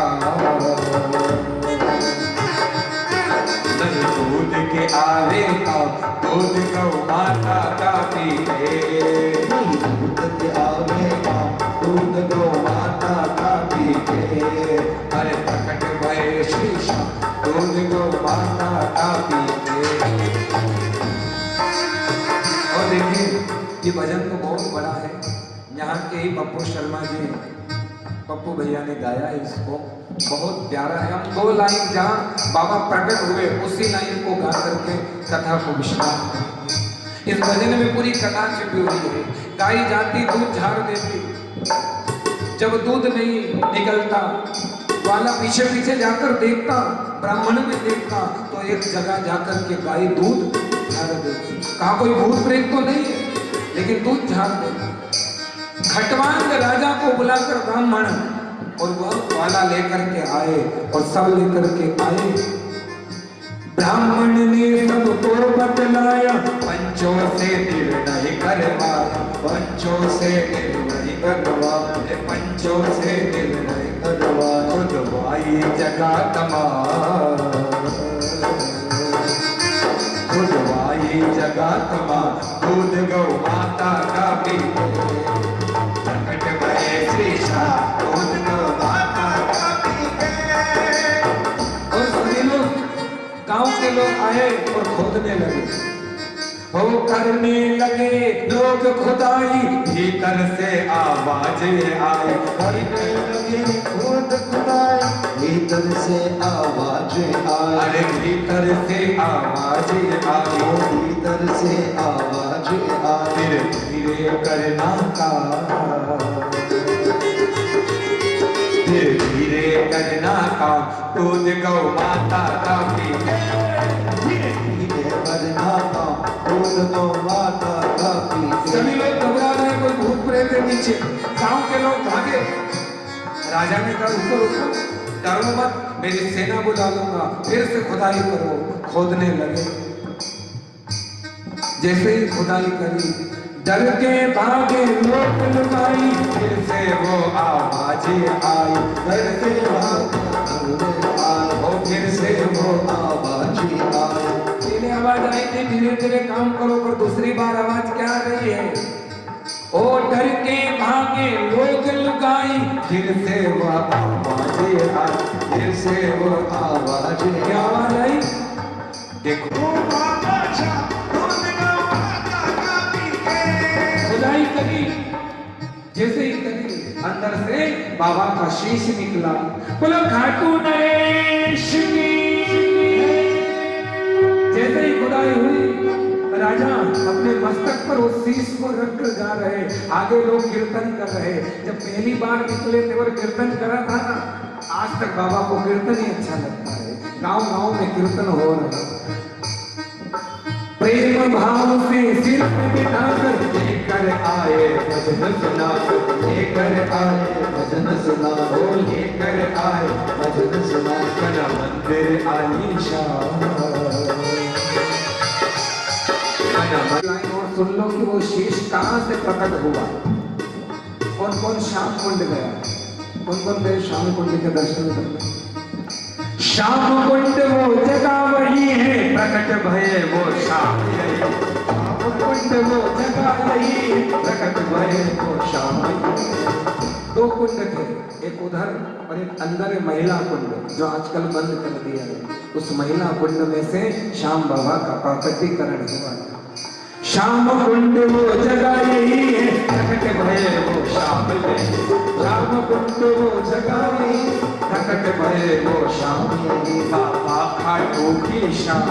दूध के आवे का, दूध गौ माता का पी के, दूध के आवे का, दूध गौ माता का पी के, अरे प्रकट भये श्री श्याम दूध गौ माता का पी के। और देखिए ये भजन तो बहुत बड़ा है, यहाँ के ही पप्पू शर्मा जी, पप्पू भैया ने गाया है इसको, बहुत प्यारा है। हम 2 लाइन जहाँ बाबा प्रकट हुए उसी लाइन को गा करके कथा को विश्राम दें। इस भजन में पूरी कथा छिपी हुई है। गाय जाती दूध झाड़ देती, जब दूध नहीं निकलता वाला पीछे पीछे जाकर देखता, ब्राह्मण में देखता, तो एक जगह जाकर के गाय दूध झाड़ देती। कहा कोई भूत प्रेत तो नहीं है, लेकिन दूध झाड़ देती। खटवांग राजा को बुलाकर ब्राह्मण और वह वाला लेकर के आए और सब लेकर के आए। ब्राह्मण ने सबको बतलाया, पंचों से निर्णय करवाया, पंचों से निर्णय करवाया, पंचों से निर्णय करवाया, खुदवाई जगा तमाम, खुदवाई जगा तमाम, दूध गौ माता का पी के, प्रकट भये श्री श्याम दूध गौ माता का पी के। और सभी लोग, गांव के लोग आए और खोदने लगे, हो करने लगे लोग खुदाई, भीतर से आवाजें आई, करने लगे खुद खुदाई, भीतर से आवाजें आई, अरे भीतर से आवाजें आई, भीतर से आवाजें आई, फिर धीरे करना का, फिर धीरे करना का, दूध गौ माता का पी के, धीरे धीरे करना का, दूध गौ माता का पी के। सभी लोग घबरा रहे, कोई भूत प्रेत है नीचे। गांव के लोग भागे। राजा ने कहा ऊपर उठो, डरो मत, मेरी सेना बुला लूंगा, फिर से खुदाई करो। खोदने लगे, जैसे ही खुदाई करी, डर के भागे लोग लुकाई, फिर से वो आवाजें आई, डर के भागे आई, फिर से वो आवाजें आई। पहले आवाज आई थी धीरे धीरे काम करो, पर दूसरी बार आवाज क्या आ रही है? ओ डर के भागे लोग लुकाई, फिर से वो आवाजें आई, फिर से वो आवाजें। क्या आवाज आई? देखो खुदाई करी, जैसे ही करी अंदर से बाबा का शीश निकला। बोलो खाटू नरेश की। जैसे ही खुदाई हुई, राजा अपने मस्तक पर उस शीश को रखकर जा रहे, आगे लोग कीर्तन कर रहे। जब पहली बार निकले थे और कीर्तन करा था ना, आज तक बाबा को कीर्तन ही अच्छा लगता है। गांव गांव में कीर्तन हो रहा है। प्रेम भाव से सिर पे बिठाकर लेकर आए भजन सुनाकर, लेकर आए भजन सुना ओ लेकर आए भजन सुना बना मंदिर आलीशान। और सुन लो कि वो शीश कहाँ से प्रकट हुआ। कौन कौन श्याम कुंड गया, कौन कौन गए श्याम कुंड के दर्शन करने। श्याम कुंड वो जगह वही है, प्रकट भये वो श्याम यही। श्याम कुंड वो जगह वही है, प्रकट भये वो श्याम यही। दो कुंड थे, एक उधर और एक अंदर है महिला कुंड, जो आजकल बंद कर दिया है। उस महिला कुंड में से श्याम बाबा का प्राकटीकरण हुआ। श्याम कुंड वो जगह यही है, प्रकट भये वो श्याम यही। श्याम कुंड वो जगह यही, प्रकट भये वो श्याम यही। बाबा खाटू की श्याम